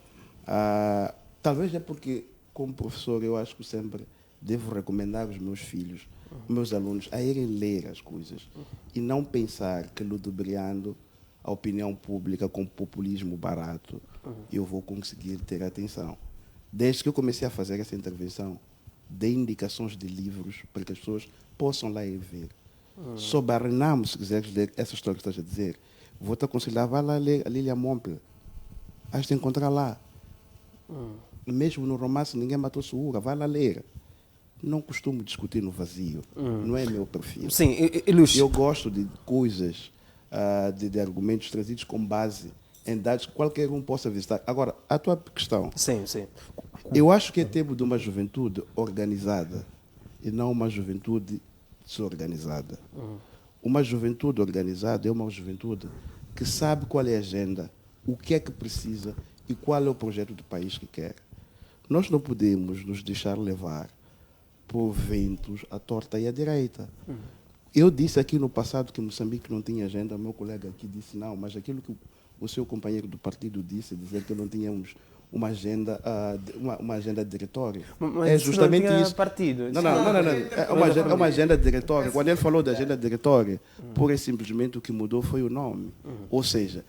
C: Talvez é porque, como professor, eu acho que sempre devo recomendar aos meus filhos, meus alunos, a irem ler as coisas e não pensar que ludibriando a opinião pública com populismo barato eu vou conseguir ter atenção. Desde que eu comecei a fazer essa intervenção, dei indicações de livros para que as pessoas possam lá ir ver. Sobre a Renamo, se quiseres ler essa história que estás a dizer, vou te aconselhar, vai lá ler a Lilia Mompel. Has de encontrar lá. Mesmo no romance Ninguém Matou Suura, vai lá ler. Não costumo discutir no vazio. Não é meu perfil.
B: sim, e Luís,
C: Eu gosto de coisas, de argumentos trazidos com base em dados que qualquer um possa visitar. Agora, a tua questão.
B: sim.
C: Eu acho que é tempo de uma juventude organizada e não uma juventude desorganizada. Uma juventude organizada é uma juventude que sabe qual é a agenda, o que é que precisa e qual é o projeto do país que quer. Nós não podemos nos deixar levar por ventos à torta e à direita. Eu disse aqui no passado que Moçambique não tinha agenda, meu colega aqui disse não, mas aquilo que o seu companheiro do partido disse, dizer que não tínhamos uma agenda, uma agenda diretória.
B: Mas
C: É
B: isso
C: justamente
B: não tinha
C: isso.
B: partido.
C: Não. É uma agenda diretória. Quando ele falou da agenda diretória, pura e simplesmente o que mudou foi o nome. Ou seja,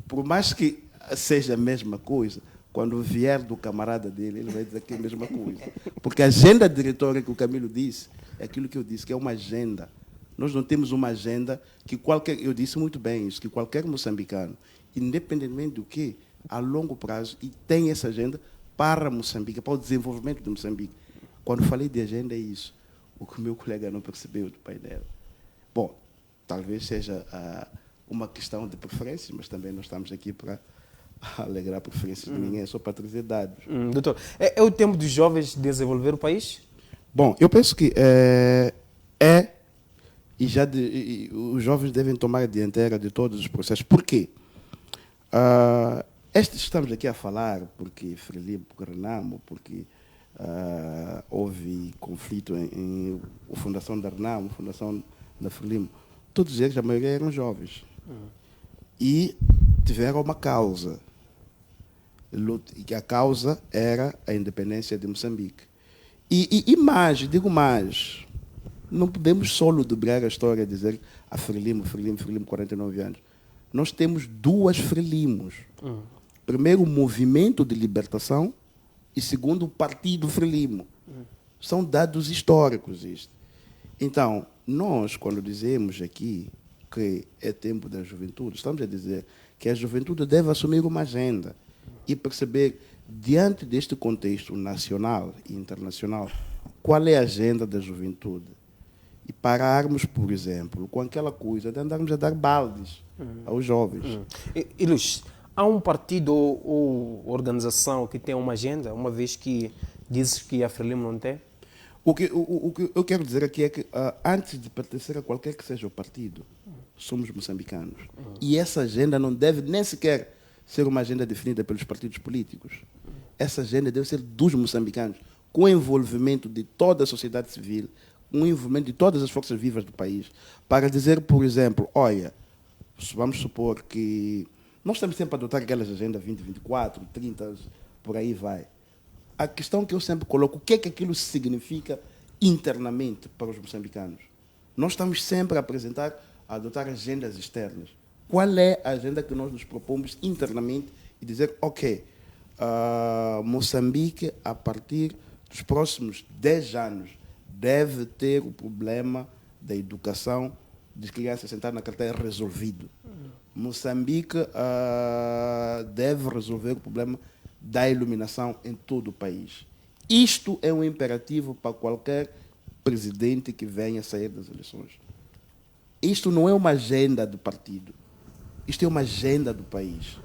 C: por mais que seja a mesma coisa, quando vier do camarada dele, ele vai dizer que é a mesma coisa. Porque a agenda diretória que o Camilo disse, é aquilo que eu disse, que é uma agenda. Nós não temos uma agenda que qualquer... Eu disse muito bem isso, que qualquer moçambicano, independentemente do que, a longo prazo, e tem essa agenda para Moçambique, para o desenvolvimento de Moçambique. Quando falei de agenda, é isso. O que o meu colega não percebeu do painel. Bom, talvez seja uma questão de preferência, mas também nós estamos aqui para alegrar preferências de ninguém, só para trazer dados.
B: Doutor, é o tempo dos jovens desenvolver o país?
C: Bom, eu penso que e os jovens devem tomar a dianteira de todos os processos. Por quê? Estes que estamos aqui a falar, porque Frelimo, porque Renamo, porque houve conflito em a fundação da Renamo, a fundação da Frelimo, todos eles, a maioria eram jovens. E tiveram uma causa. E a causa era a independência de Moçambique. E mais, digo mais, não podemos só ludibrar a história, dizer a Frelimo, 49 anos. Nós temos duas Frelimos. Primeiro, o movimento de libertação e segundo, o partido Frelimo. São dados históricos isto. Então, nós, quando dizemos aqui que é tempo da juventude, estamos a dizer que a juventude deve assumir uma agenda e perceber, diante deste contexto nacional e internacional, qual é a agenda da juventude. e pararmos, por exemplo, com aquela coisa de andarmos a dar baldes aos jovens.
B: E Luís, há um partido ou organização que tem uma agenda, uma vez que dizes que a Frelimo não tem?
C: O que eu quero dizer aqui é que, antes de pertencer a qualquer que seja o partido, somos moçambicanos. E essa agenda não deve nem sequer ser uma agenda definida pelos partidos políticos. Essa agenda deve ser dos moçambicanos, com o envolvimento de toda a sociedade civil, com o envolvimento de todas as forças vivas do país, para dizer, por exemplo, olha, vamos supor que nós estamos sempre a adotar aquelas agendas 2024, 30, por aí vai. A questão que eu sempre coloco, o que é que aquilo significa internamente para os moçambicanos? Nós estamos sempre a adotar agendas externas. Qual é a agenda que nós nos propomos internamente e dizer, ok, Moçambique, a partir dos próximos 10 anos, deve ter o problema da educação de crianças sentadas na carteira resolvido. Moçambique deve resolver o problema da iluminação em todo o país. Isto é um imperativo para qualquer presidente que venha sair das eleições. Isto não é uma agenda do partido. Isto é uma agenda do país.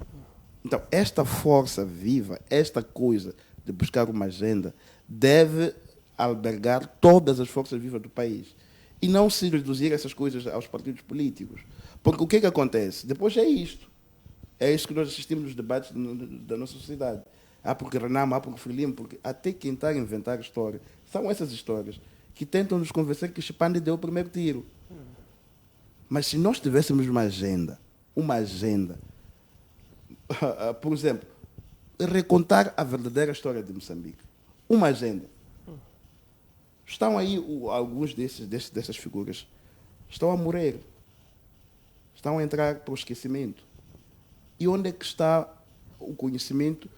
C: Então, esta força viva, esta coisa de buscar uma agenda, deve albergar todas as forças vivas do país. E não se reduzir essas coisas aos partidos políticos. Porque o que é que acontece? Depois é isto. É isso que nós assistimos nos debates da nossa sociedade. Há porque Renamo, há porque Frelimo, porque até quem está a inventar história. São essas histórias que tentam nos convencer que Chipande deu o primeiro tiro. Mas se nós tivéssemos uma agenda, por exemplo, recontar a verdadeira história de Moçambique, uma agenda. Estão aí alguns dessas figuras, estão a morrer, estão a entrar para o esquecimento. E onde é que está o conhecimento,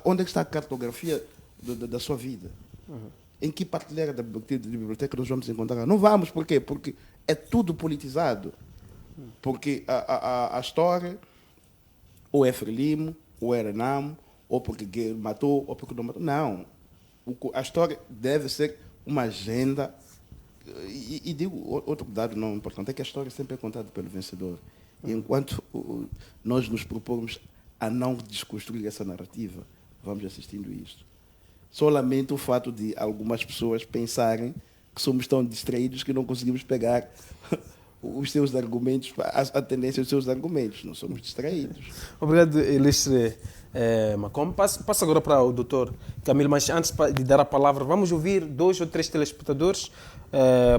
C: onde é que está a cartografia da sua vida? Em que prateleira da biblioteca nós vamos encontrar? Não vamos, por quê? Porque é tudo politizado. Porque a história ou é Frelimo, ou é Renamo, ou porque matou, ou porque não matou. Não. A história deve ser uma agenda. E digo, outro dado não importante, é que a história sempre é contada pelo vencedor. E enquanto nós nos propomos a não desconstruir essa narrativa, vamos assistindo isto. Só lamento o fato de algumas pessoas pensarem que somos tão distraídos que não conseguimos pegar os seus argumentos, a tendência dos seus argumentos. Não somos distraídos.
B: Obrigado, Ilustre Macombe. Passo agora para o doutor Camilo, mas antes de dar a palavra, vamos ouvir 2 ou 3 telespectadores,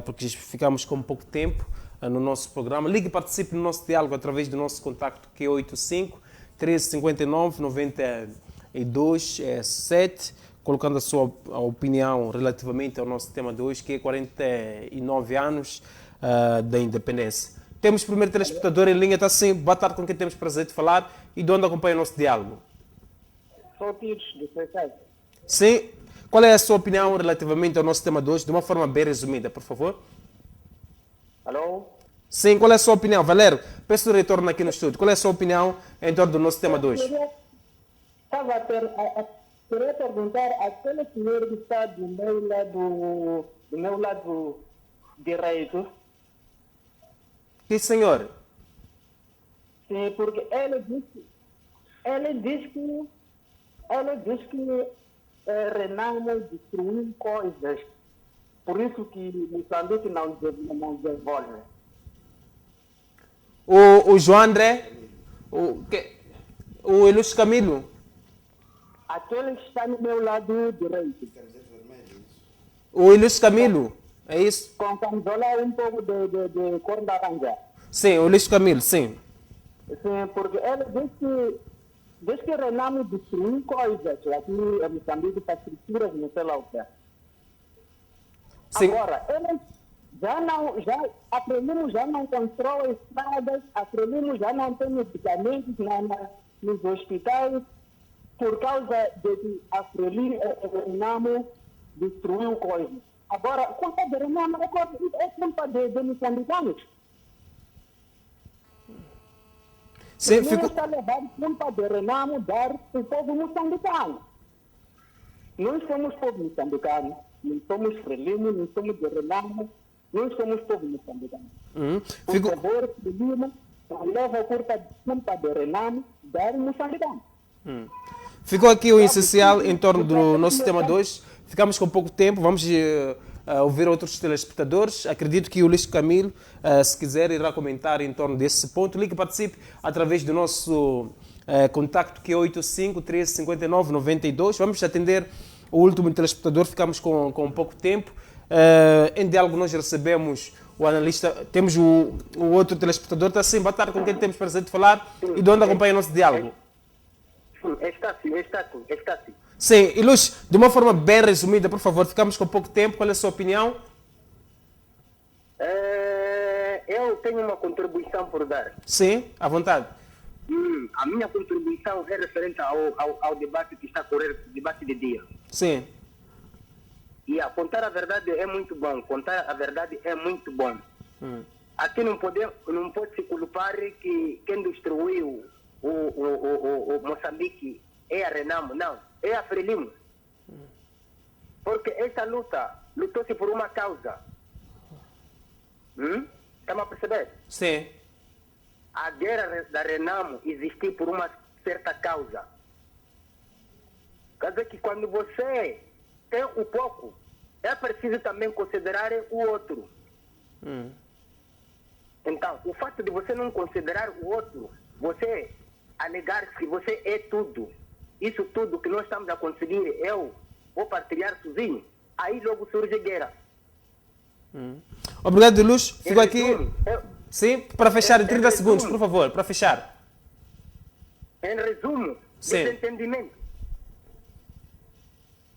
B: porque ficamos com pouco tempo no nosso programa. Ligue e participe no nosso diálogo através do nosso contacto, que é 85 1359 92 7, colocando a sua opinião relativamente ao nosso tema de hoje, que é 49 anos da independência. Temos o primeiro telespectador em linha, está assim. Boa tarde, com quem temos prazer de falar e de onde acompanha o nosso diálogo.
F: Sou Tires, do Seisai.
B: Sim. Qual é a sua opinião relativamente ao nosso tema de hoje, de uma forma bem resumida, por favor?
F: Alô?
B: Sim, qual é a sua opinião? Valério, peço o retorno aqui no estúdio. Qual é a sua opinião em torno do nosso tema de hoje?
F: Estava a querer perguntar àquele senhor que está do meu lado direito.
B: Que senhor?
F: Sim, porque ele diz que Renamo destruiu coisas. Por isso que Moçambique não desenvolve.
B: O João André? O Ilustre Camilo?
F: Aquele que está no meu lado direito.
B: O Ilustre Camilo? É isso?
F: Com camisola um pouco de cor laranja.
B: Sim, o Ilustre Camilo, sim.
F: Sim, porque ele diz que Renamo destruiu coisas aqui em Moçambique, para estruturas, não sei lá o que.
B: Sim.
F: Agora, ele a Frelimo já não constrói estradas, a Frelimo já não tem medicamentos nos hospitais, por causa de que a Renamo destruiu coisas. Agora, a culpa de Renamo é culpa de moçambicanos.
B: Sim,
F: Não está levando culpa de Renamo dar o povo moçambicano. Nós somos povo moçambicano. não somos Frelimo, não somos de Renamo, nós somos povo moçambicano. Por
B: Fico...
F: favor, Frelimo, leva a curta de Renamo, dar moçambicano.
B: Ficou aqui o essencial em torno do nosso tema 2. Ficamos com pouco tempo, vamos ouvir outros telespectadores. Acredito que o Luís Camilo, se quiser, irá comentar em torno desse ponto. Ligue e participe através do nosso contacto, que é 85 13 59 92. Vamos atender o último telespectador, ficamos com pouco tempo. Em diálogo nós recebemos o analista, temos o outro telespectador, está sim, boa tarde, com quem temos prazer de falar e de onde acompanha o nosso diálogo.
F: Está sim.
B: Sim, e Luz, de uma forma bem resumida, por favor, ficamos com pouco tempo, qual é a sua opinião?
F: Eu tenho uma contribuição por dar.
B: Sim, à vontade.
F: A minha contribuição é referente ao debate que está a correr, debate de dia.
B: Sim.
F: E contar a verdade é muito bom. Aqui não pode se culpar que quem destruiu o Moçambique é a Renamo, não, é a Frelimo. Porque essa lutou-se por uma causa. Estão a perceber?
B: Sim.
F: A guerra da Renamo existiu por uma certa causa. Quer dizer que quando você tem o pouco, é preciso também considerar o outro. Então, o fato de você não considerar o outro, você alegar que você é tudo, isso tudo que nós estamos a conseguir, eu vou partilhar sozinho, aí logo surge guerra.
B: Obrigado, Luz. Fico aqui. Sim, para fechar em 30 segundos, por favor, para fechar.
F: Em resumo, desentendimento.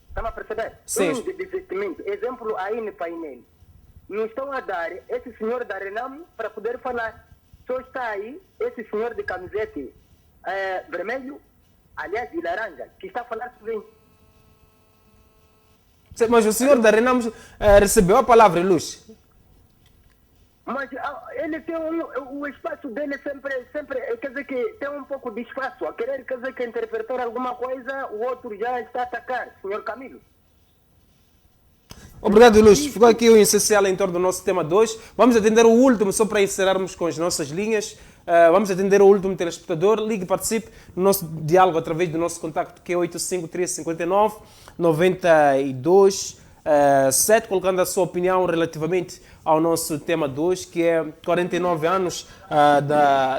F: Estão a perceber?
B: Sim.
F: Desentendimento. Exemplo aí no painel. Não estão a dar esse senhor da Renamo para poder falar. Só está aí esse senhor de camisete vermelho, aliás, de laranja, que está a falar sozinho.
B: Mas o senhor da Renamo recebeu a palavra, Luz.
F: Mas ele tem o espaço dele sempre, quer dizer que tem um pouco de espaço. A querer, quer dizer que interpretar alguma coisa, o outro já está a atacar, senhor Camilo.
B: Obrigado, Luz. Ficou aqui o essencial em torno do nosso tema 2. Vamos atender o último, só para encerrarmos com as nossas linhas. Vamos atender o último telespectador. Ligue e participe no nosso diálogo através do nosso contacto, que é 85 1359 92 7, colocando a sua opinião relativamente ao nosso tema 2, que é 49 anos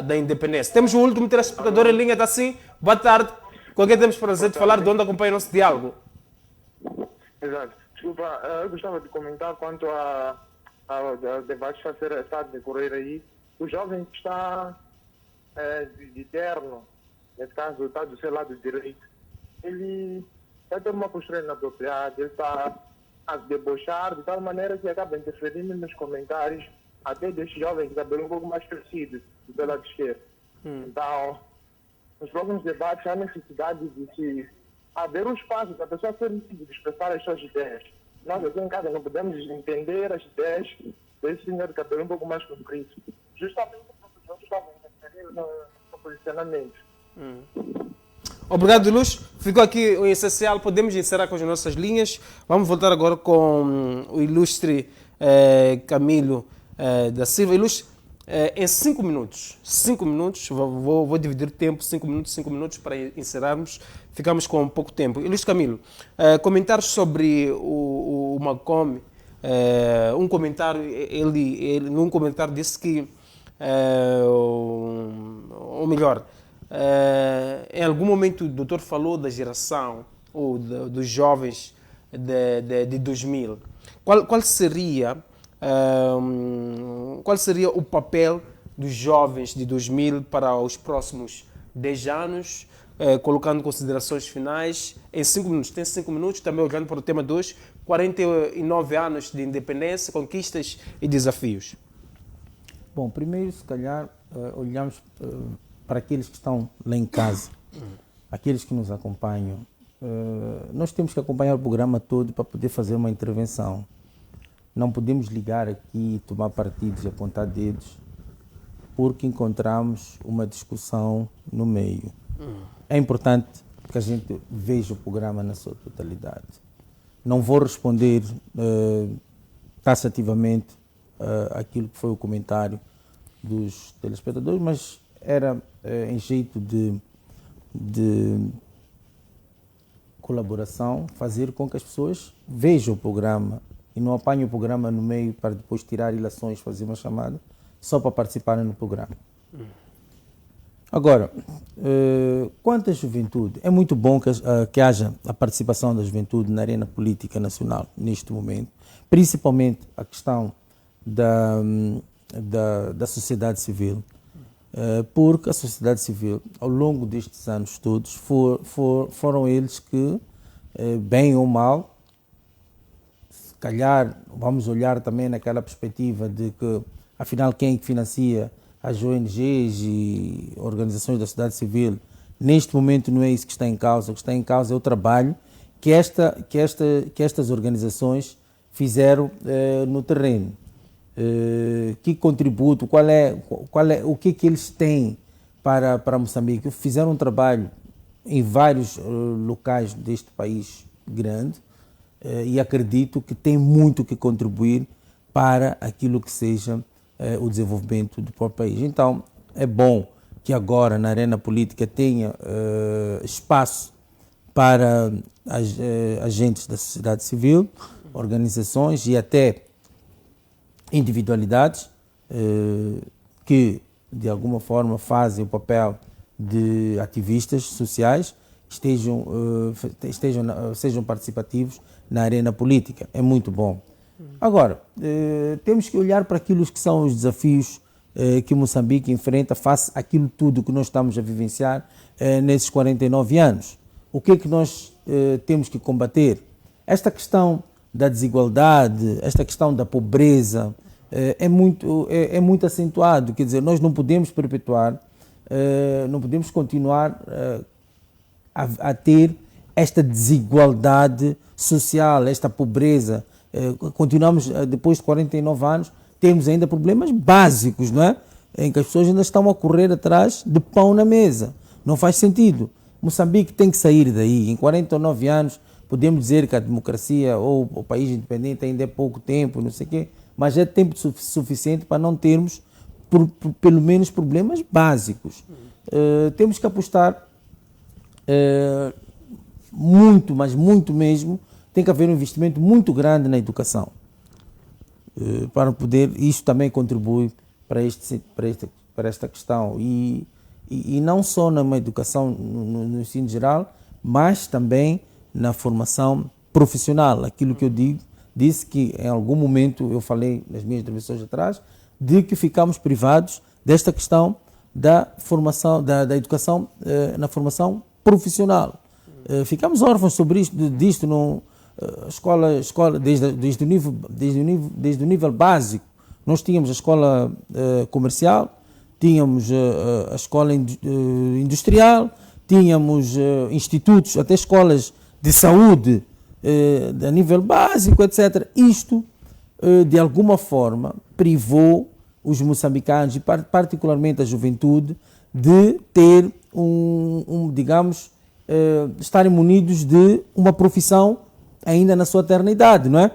B: da independência. Temos o último telespectador em linha, está assim. Boa tarde. Com quem temos prazer de falar, de onde acompanha o nosso diálogo?
G: Exato. Desculpa, eu gostava de comentar quanto ao debate que está a decorrer aí. O jovem que está de terno, nesse caso está do seu lado direito, ele está tendo uma postura inapropriada, ele está a debochar de tal maneira que acaba interferindo nos comentários até deste jovem que está bem um pouco mais crescido do seu lado esquerdo. Então, nos próximos debates há necessidade de se haver um espaço para a pessoa ser livre de expressar as suas ideias. Nós aqui em casa não podemos entender as ideias desse senhor de cabelo um pouco mais comprido, justamente porque os outros estavam interferindo no posicionamento.
B: Obrigado, Luz. Ficou aqui o essencial. Podemos encerrar com as nossas linhas. Vamos voltar agora com o ilustre Camilo da Silva. Ilustre, em 5 minutos, vou dividir o tempo, 5 minutos para encerrarmos. Ficamos com pouco tempo. Ilustre Camilo, comentários sobre o Macomb. Um comentário, ele num comentário disse que, ou melhor, em algum momento o doutor falou da geração ou dos jovens de 2000. Qual seria o papel dos jovens de 2000 para os próximos 10 anos, colocando considerações finais em 5 minutos? Tem 5 minutos, também olhando para o tema 2, 49 anos de independência, conquistas e desafios.
A: Bom, primeiro, se calhar, olhamos para aqueles que estão lá em casa, aqueles que nos acompanham. Nós temos que acompanhar o programa todo para poder fazer uma intervenção. Não podemos ligar aqui, tomar partidos e apontar dedos, porque encontramos uma discussão no meio. É importante que a gente veja o programa na sua totalidade. Não vou responder taxativamente aquilo que foi o comentário dos telespectadores, mas era em jeito de colaboração, fazer com que as pessoas vejam o programa e não apanhem o programa no meio para depois tirar ilações, fazer uma chamada, só para participarem no programa. Agora, quanto à juventude, é muito bom que haja a participação da juventude na arena política nacional neste momento, principalmente a questão da sociedade civil, porque a sociedade civil, ao longo destes anos todos, foram eles que, bem ou mal, se calhar vamos olhar também naquela perspectiva de que, afinal, quem financia as ONGs e organizações da sociedade civil, neste momento não é isso que está em causa. O que está em causa é o trabalho que estas organizações fizeram no terreno. Que contributo, o que eles têm para Moçambique. Fizeram um trabalho em vários locais deste país grande e acredito que tem muito que contribuir para aquilo que seja o desenvolvimento do próprio país. Então, é bom que agora na arena política tenha espaço para agentes da sociedade civil, organizações e até individualidades que de alguma forma fazem o papel de ativistas sociais, sejam participativos na arena política. É muito bom. Agora, temos que olhar para aquilo que são os desafios que Moçambique enfrenta face àquilo tudo que nós estamos a vivenciar nesses 49 anos. O que é que nós temos que combater? Esta questão da desigualdade, esta questão da pobreza é muito acentuado. Quer dizer, nós não podemos perpetuar, não podemos continuar a ter esta desigualdade social, esta pobreza. Continuamos, depois de 49 anos, temos ainda problemas básicos, não é? Em que as pessoas ainda estão a correr atrás de pão na mesa. Não faz sentido. Moçambique tem que sair daí. Em 49 anos, podemos dizer que a democracia ou o país independente ainda é pouco tempo, não sei o quê, mas é tempo suficiente para não termos, pelo menos, problemas básicos. Temos que apostar muito, mas muito mesmo. Tem que haver um investimento muito grande na educação para poder, isso também contribui para esta questão e não só na educação no ensino geral, mas também na formação profissional. Aquilo que eu disse que em algum momento eu falei nas minhas intervenções atrás, de que ficamos privados desta questão da formação, da educação na formação profissional. Ficamos órfãos sobre disto no escola desde o nível básico. Nós tínhamos a escola comercial, tínhamos a escola industrial, tínhamos institutos, até escolas de saúde a nível básico, etc. Isto, de alguma forma, privou os moçambicanos, e particularmente a juventude, de ter digamos, estarem munidos de uma profissão ainda na sua eternidade, não é?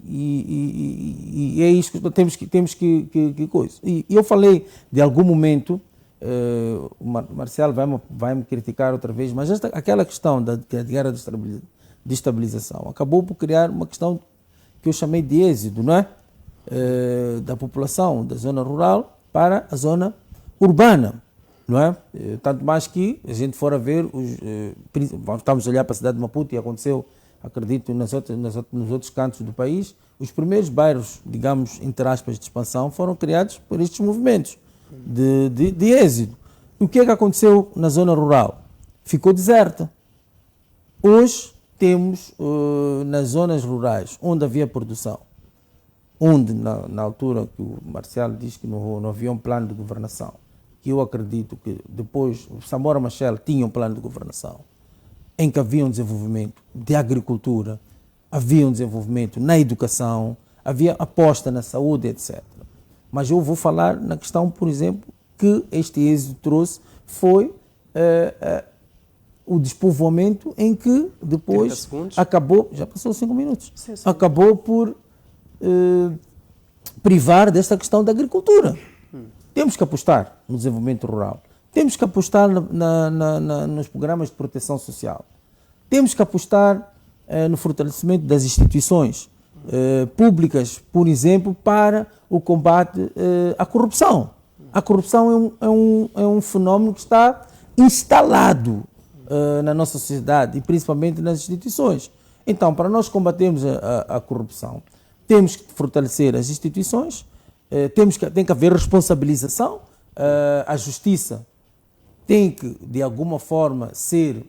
A: E é isso que temos que coisa. E eu falei de algum momento, o Marcial vai me criticar outra vez, mas aquela questão da guerra de estabilização acabou por criar uma questão que eu chamei de êxodo, não é? Da população da zona rural para a zona urbana, não é? Tanto mais que a gente for a ver, estamos a olhar para a cidade de Maputo e aconteceu, acredito, nos outros cantos do país, os primeiros bairros, digamos, entre aspas, de expansão foram criados por estes movimentos de êxodo. E o que é que aconteceu na zona rural? Ficou deserta. Hoje temos nas zonas rurais, onde havia produção, onde na altura que o Marcial diz que não havia um plano de governação, que eu acredito que depois o Samora Machel tinha um plano de governação, em que havia um desenvolvimento de agricultura, havia um desenvolvimento na educação, havia aposta na saúde, etc. Mas eu vou falar na questão, por exemplo, que este êxito trouxe foi o despovoamento em que
B: 30
A: depois
B: segundos.
A: acabou, já passou 5 minutos,
B: Sim.
A: acabou por privar desta questão da agricultura. Temos que apostar no desenvolvimento rural, temos que apostar nos programas de proteção social, temos que apostar no fortalecimento das instituições públicas, por exemplo, para o combate à corrupção. A corrupção é um fenómeno que está instalado na nossa sociedade e principalmente nas instituições. Então, para nós combatermos a corrupção, temos que fortalecer as instituições, tem que haver responsabilização, a justiça tem que, de alguma forma, ser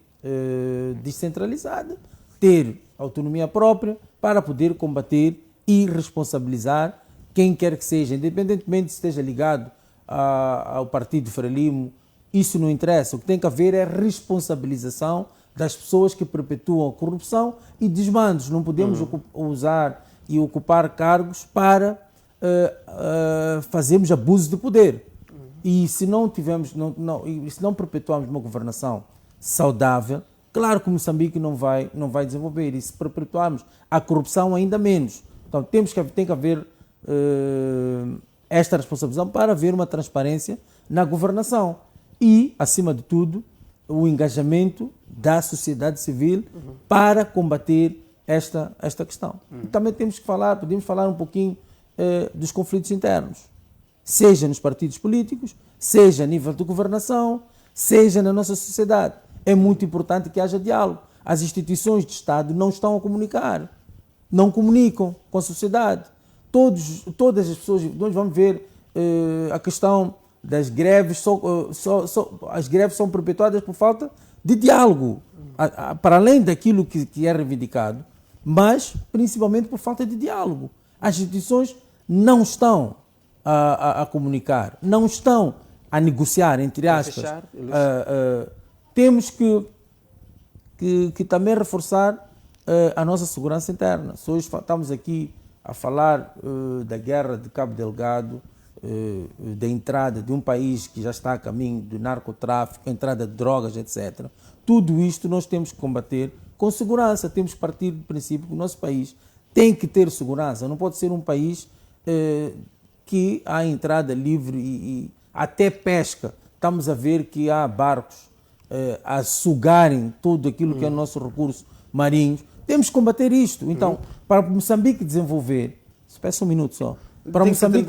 A: descentralizada, ter autonomia própria para poder combater e responsabilizar quem quer que seja, independentemente se esteja ligado ao partido Frelimo, isso não interessa. O que tem que haver é responsabilização das pessoas que perpetuam a corrupção e desmandos. Não podemos usar e ocupar cargos para fazermos abuso de poder. E se não tivermos, se não perpetuarmos uma governação saudável, claro que Moçambique não vai desenvolver. E se perpetuarmos a corrupção, ainda menos. Então tem que haver esta responsabilização para haver uma transparência na governação. E, acima de tudo, o engajamento da sociedade civil para combater esta questão. E também podemos falar um pouquinho dos conflitos internos, seja nos partidos políticos, seja a nível de governação, seja na nossa sociedade. É muito importante que haja diálogo. As instituições de Estado não estão a comunicar, não comunicam com a sociedade. Todas as pessoas, nós vamos ver a questão das greves, as greves são perpetuadas por falta de diálogo, para além daquilo que é reivindicado, mas principalmente por falta de diálogo. As instituições não estão a comunicar, não estão a negociar, entre aspas. Temos que também reforçar a nossa segurança interna. Se hoje estamos aqui a falar da guerra de Cabo Delgado, da entrada de um país que já está a caminho do narcotráfico, a entrada de drogas, etc. Tudo isto nós temos que combater com segurança. Temos que partir do princípio que o nosso país tem que ter segurança. Não pode ser um país que há entrada livre e até pesca. Estamos a ver que há barcos a sugarem tudo aquilo que é o nosso recurso marinho. Temos que combater isto. Então, para Moçambique desenvolver, peço um minuto só, para Moçambique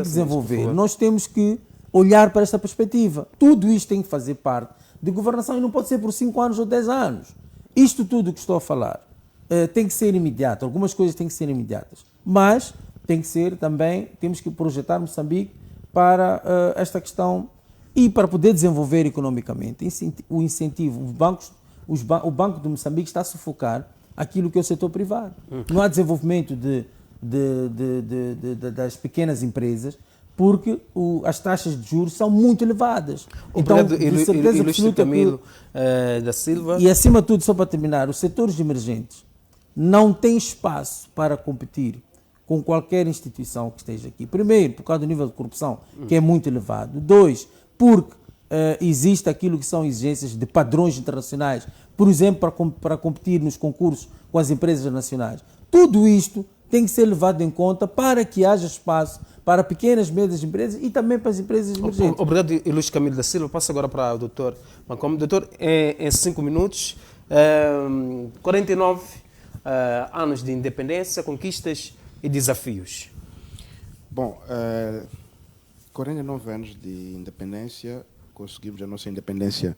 A: desenvolver, nós temos que olhar para esta perspectiva. Tudo isto tem que fazer parte de governação e não pode ser por 5 anos ou 10 anos. Isto tudo que estou a falar tem que ser imediato. Algumas coisas têm que ser imediatas. Mas tem que ser também, temos que projetar Moçambique para esta questão e para poder desenvolver economicamente. O incentivo, o Banco de Moçambique está a sufocar aquilo que é o setor privado. Não há desenvolvimento das pequenas empresas porque as taxas de juros são muito elevadas.
B: Obrigado,
A: então, de certeza
B: Ilustre Camilo da Silva.
A: E acima de tudo, só para terminar, os setores emergentes não têm espaço para competir com qualquer instituição que esteja aqui. Primeiro, por causa do nível de corrupção, que é muito elevado. 2, porque existe aquilo que são exigências de padrões internacionais, por exemplo, para competir nos concursos com as empresas nacionais. Tudo isto tem que ser levado em conta para que haja espaço para pequenas e médias empresas e também para as empresas emergentes.
B: Obrigado, Ilustre Camilo da Silva. Passo agora para o doutor Macomb. Doutor, em 5 minutos, 49 anos de independência, conquistas e desafios.
C: Bom, 49 anos de independência, conseguimos a nossa independência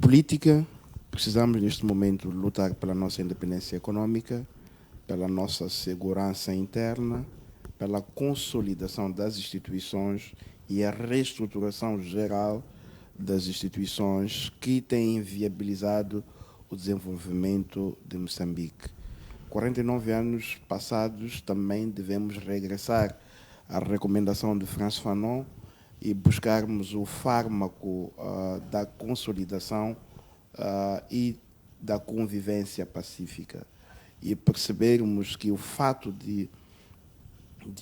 C: política, precisamos neste momento lutar pela nossa independência econômica, pela nossa segurança interna, pela consolidação das instituições e a reestruturação geral das instituições que têm viabilizado o desenvolvimento de Moçambique. 49 anos passados, também devemos regressar à recomendação de Frantz Fanon e buscarmos o fármaco da consolidação e da convivência pacífica. E percebermos que o fato de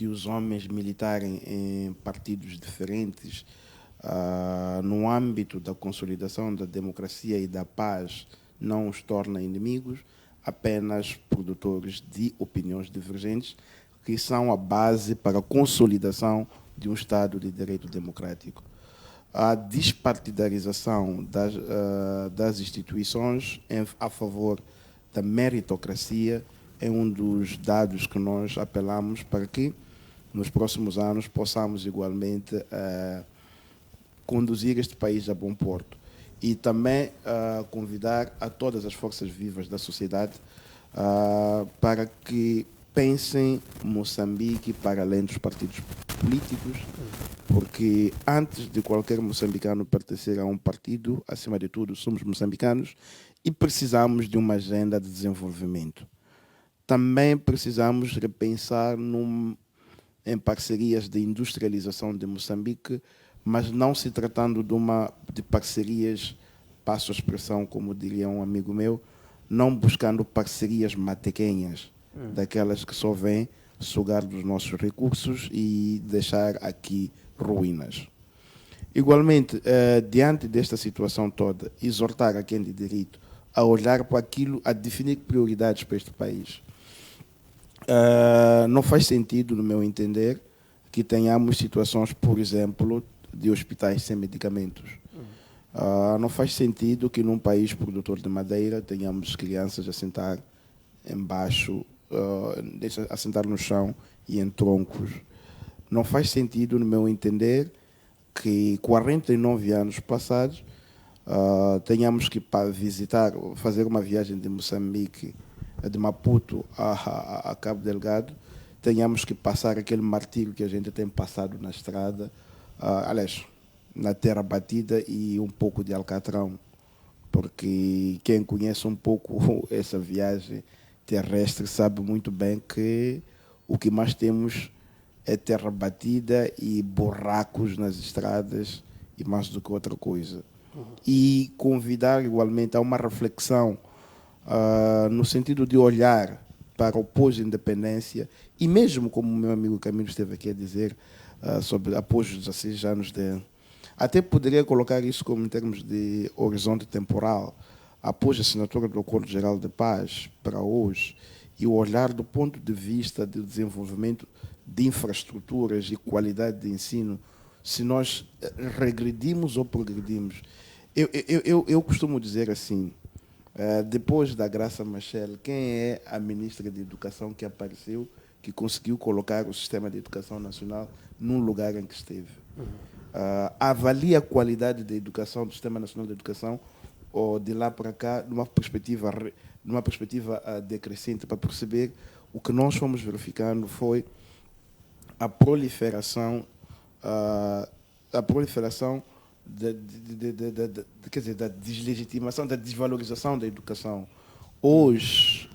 C: os homens militarem em partidos diferentes no âmbito da consolidação da democracia e da paz, não os torna inimigos, apenas produtores de opiniões divergentes, que são a base para a consolidação de um Estado de direito democrático. A despartidarização das instituições a favor da meritocracia é um dos dados que nós apelamos para que, nos próximos anos, possamos igualmente conduzir este país a bom porto. E também convidar a todas as forças vivas da sociedade para que pensem Moçambique para além dos partidos políticos, porque antes de qualquer moçambicano pertencer a um partido, acima de tudo, somos moçambicanos e precisamos de uma agenda de desenvolvimento. Também precisamos repensar em parcerias de industrialização de Moçambique, mas não se tratando de parcerias, passo a expressão, como diria um amigo meu, não buscando parcerias matequenhas, daquelas que só vêm sugar dos nossos recursos e deixar aqui ruínas. Igualmente, diante desta situação toda, exortar a quem de direito a olhar para aquilo, a definir prioridades para este país. Não faz sentido, no meu entender, que tenhamos situações, por exemplo, de hospitais sem medicamentos. Não faz sentido que num país produtor de madeira tenhamos crianças a sentar embaixo, a sentar no chão e em troncos. Não faz sentido, no meu entender, que 49 anos passados tenhamos que fazer uma viagem de Moçambique, de Maputo a Cabo Delgado, tenhamos que passar aquele martírio que a gente tem passado na estrada, aliás, na terra batida e um pouco de alcatrão, porque quem conhece um pouco essa viagem terrestre sabe muito bem que o que mais temos é terra batida e buracos nas estradas e mais do que outra coisa. E convidar igualmente a uma reflexão no sentido de olhar para o pós-independência e mesmo como o meu amigo Camilo esteve aqui a dizer sobre após os 16 anos até poderia colocar isso como em termos de horizonte temporal, após a assinatura do Acordo Geral de Paz para hoje, e o olhar do ponto de vista do desenvolvimento de infraestruturas e qualidade de ensino, se nós regredimos ou progredimos. Eu costumo dizer assim, depois da Graça Machel, quem é a ministra de Educação que apareceu, que conseguiu colocar o sistema de educação nacional num lugar em que esteve? Avalia a qualidade da educação, do Sistema Nacional de Educação, ou de lá para cá, numa perspectiva decrescente, para perceber o que nós fomos verificando foi a proliferação quer dizer, da deslegitimação, da desvalorização da educação. Hoje,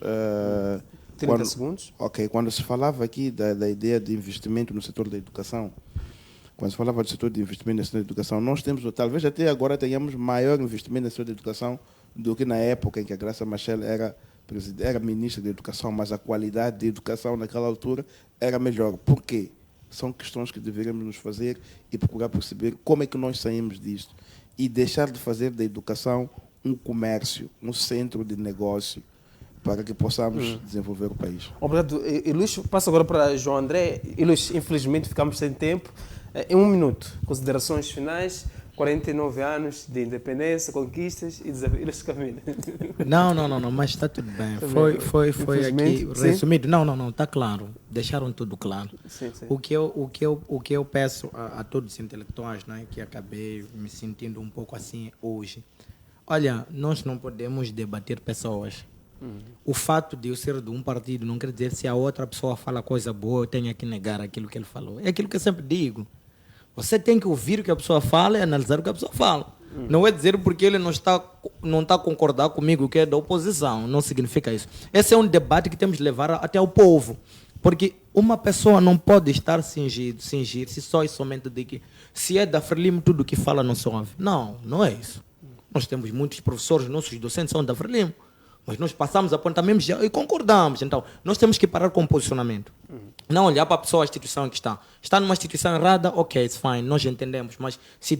B: 30 segundos.
C: Ok, quando se falava aqui da ideia de investimento no setor da educação, quando se falava do setor de investimento no setor da educação, nós temos, talvez até agora tenhamos maior investimento no setor da educação do que na época em que a Graça Machel era ministra da Educação, mas a qualidade da educação naquela altura era melhor. Por quê? São questões que deveríamos nos fazer e procurar perceber como é que nós saímos disto e deixar de fazer da educação um comércio, um centro de negócio, para que possamos desenvolver o país.
B: Obrigado. Ilux, passo agora para João André. Ilux, infelizmente ficamos sem tempo. Em 1 minuto, considerações finais, 49 anos de independência, conquistas e desafios. Camilo.
E: Não, mas está tudo bem. Foi aqui resumido. Não, está claro. Deixaram tudo claro.
B: Sim.
E: O que eu peço a todos os intelectuais, não é, que acabei me sentindo um pouco assim hoje. Olha, nós não podemos debater pessoas. O fato de eu ser de um partido não quer dizer se a outra pessoa fala coisa boa, eu tenho que negar aquilo que ele falou. É aquilo que eu sempre digo. Você tem que ouvir o que a pessoa fala e analisar o que a pessoa fala. Não é dizer porque ele não está a concordar comigo que é da oposição. Não significa isso. Esse é um debate que temos de levar até ao povo. Porque uma pessoa não pode estar cingir-se só e somente de que se é da Frelimo tudo o que fala não se ouve. Não é isso. Nós temos muitos professores, nossos docentes são da Frelimo. Mas nós passamos a apontamentos e concordamos. Então, nós temos que parar com o posicionamento. Não olhar para a pessoa, a instituição que está. Está numa instituição errada, ok, it's fine, nós entendemos. Mas se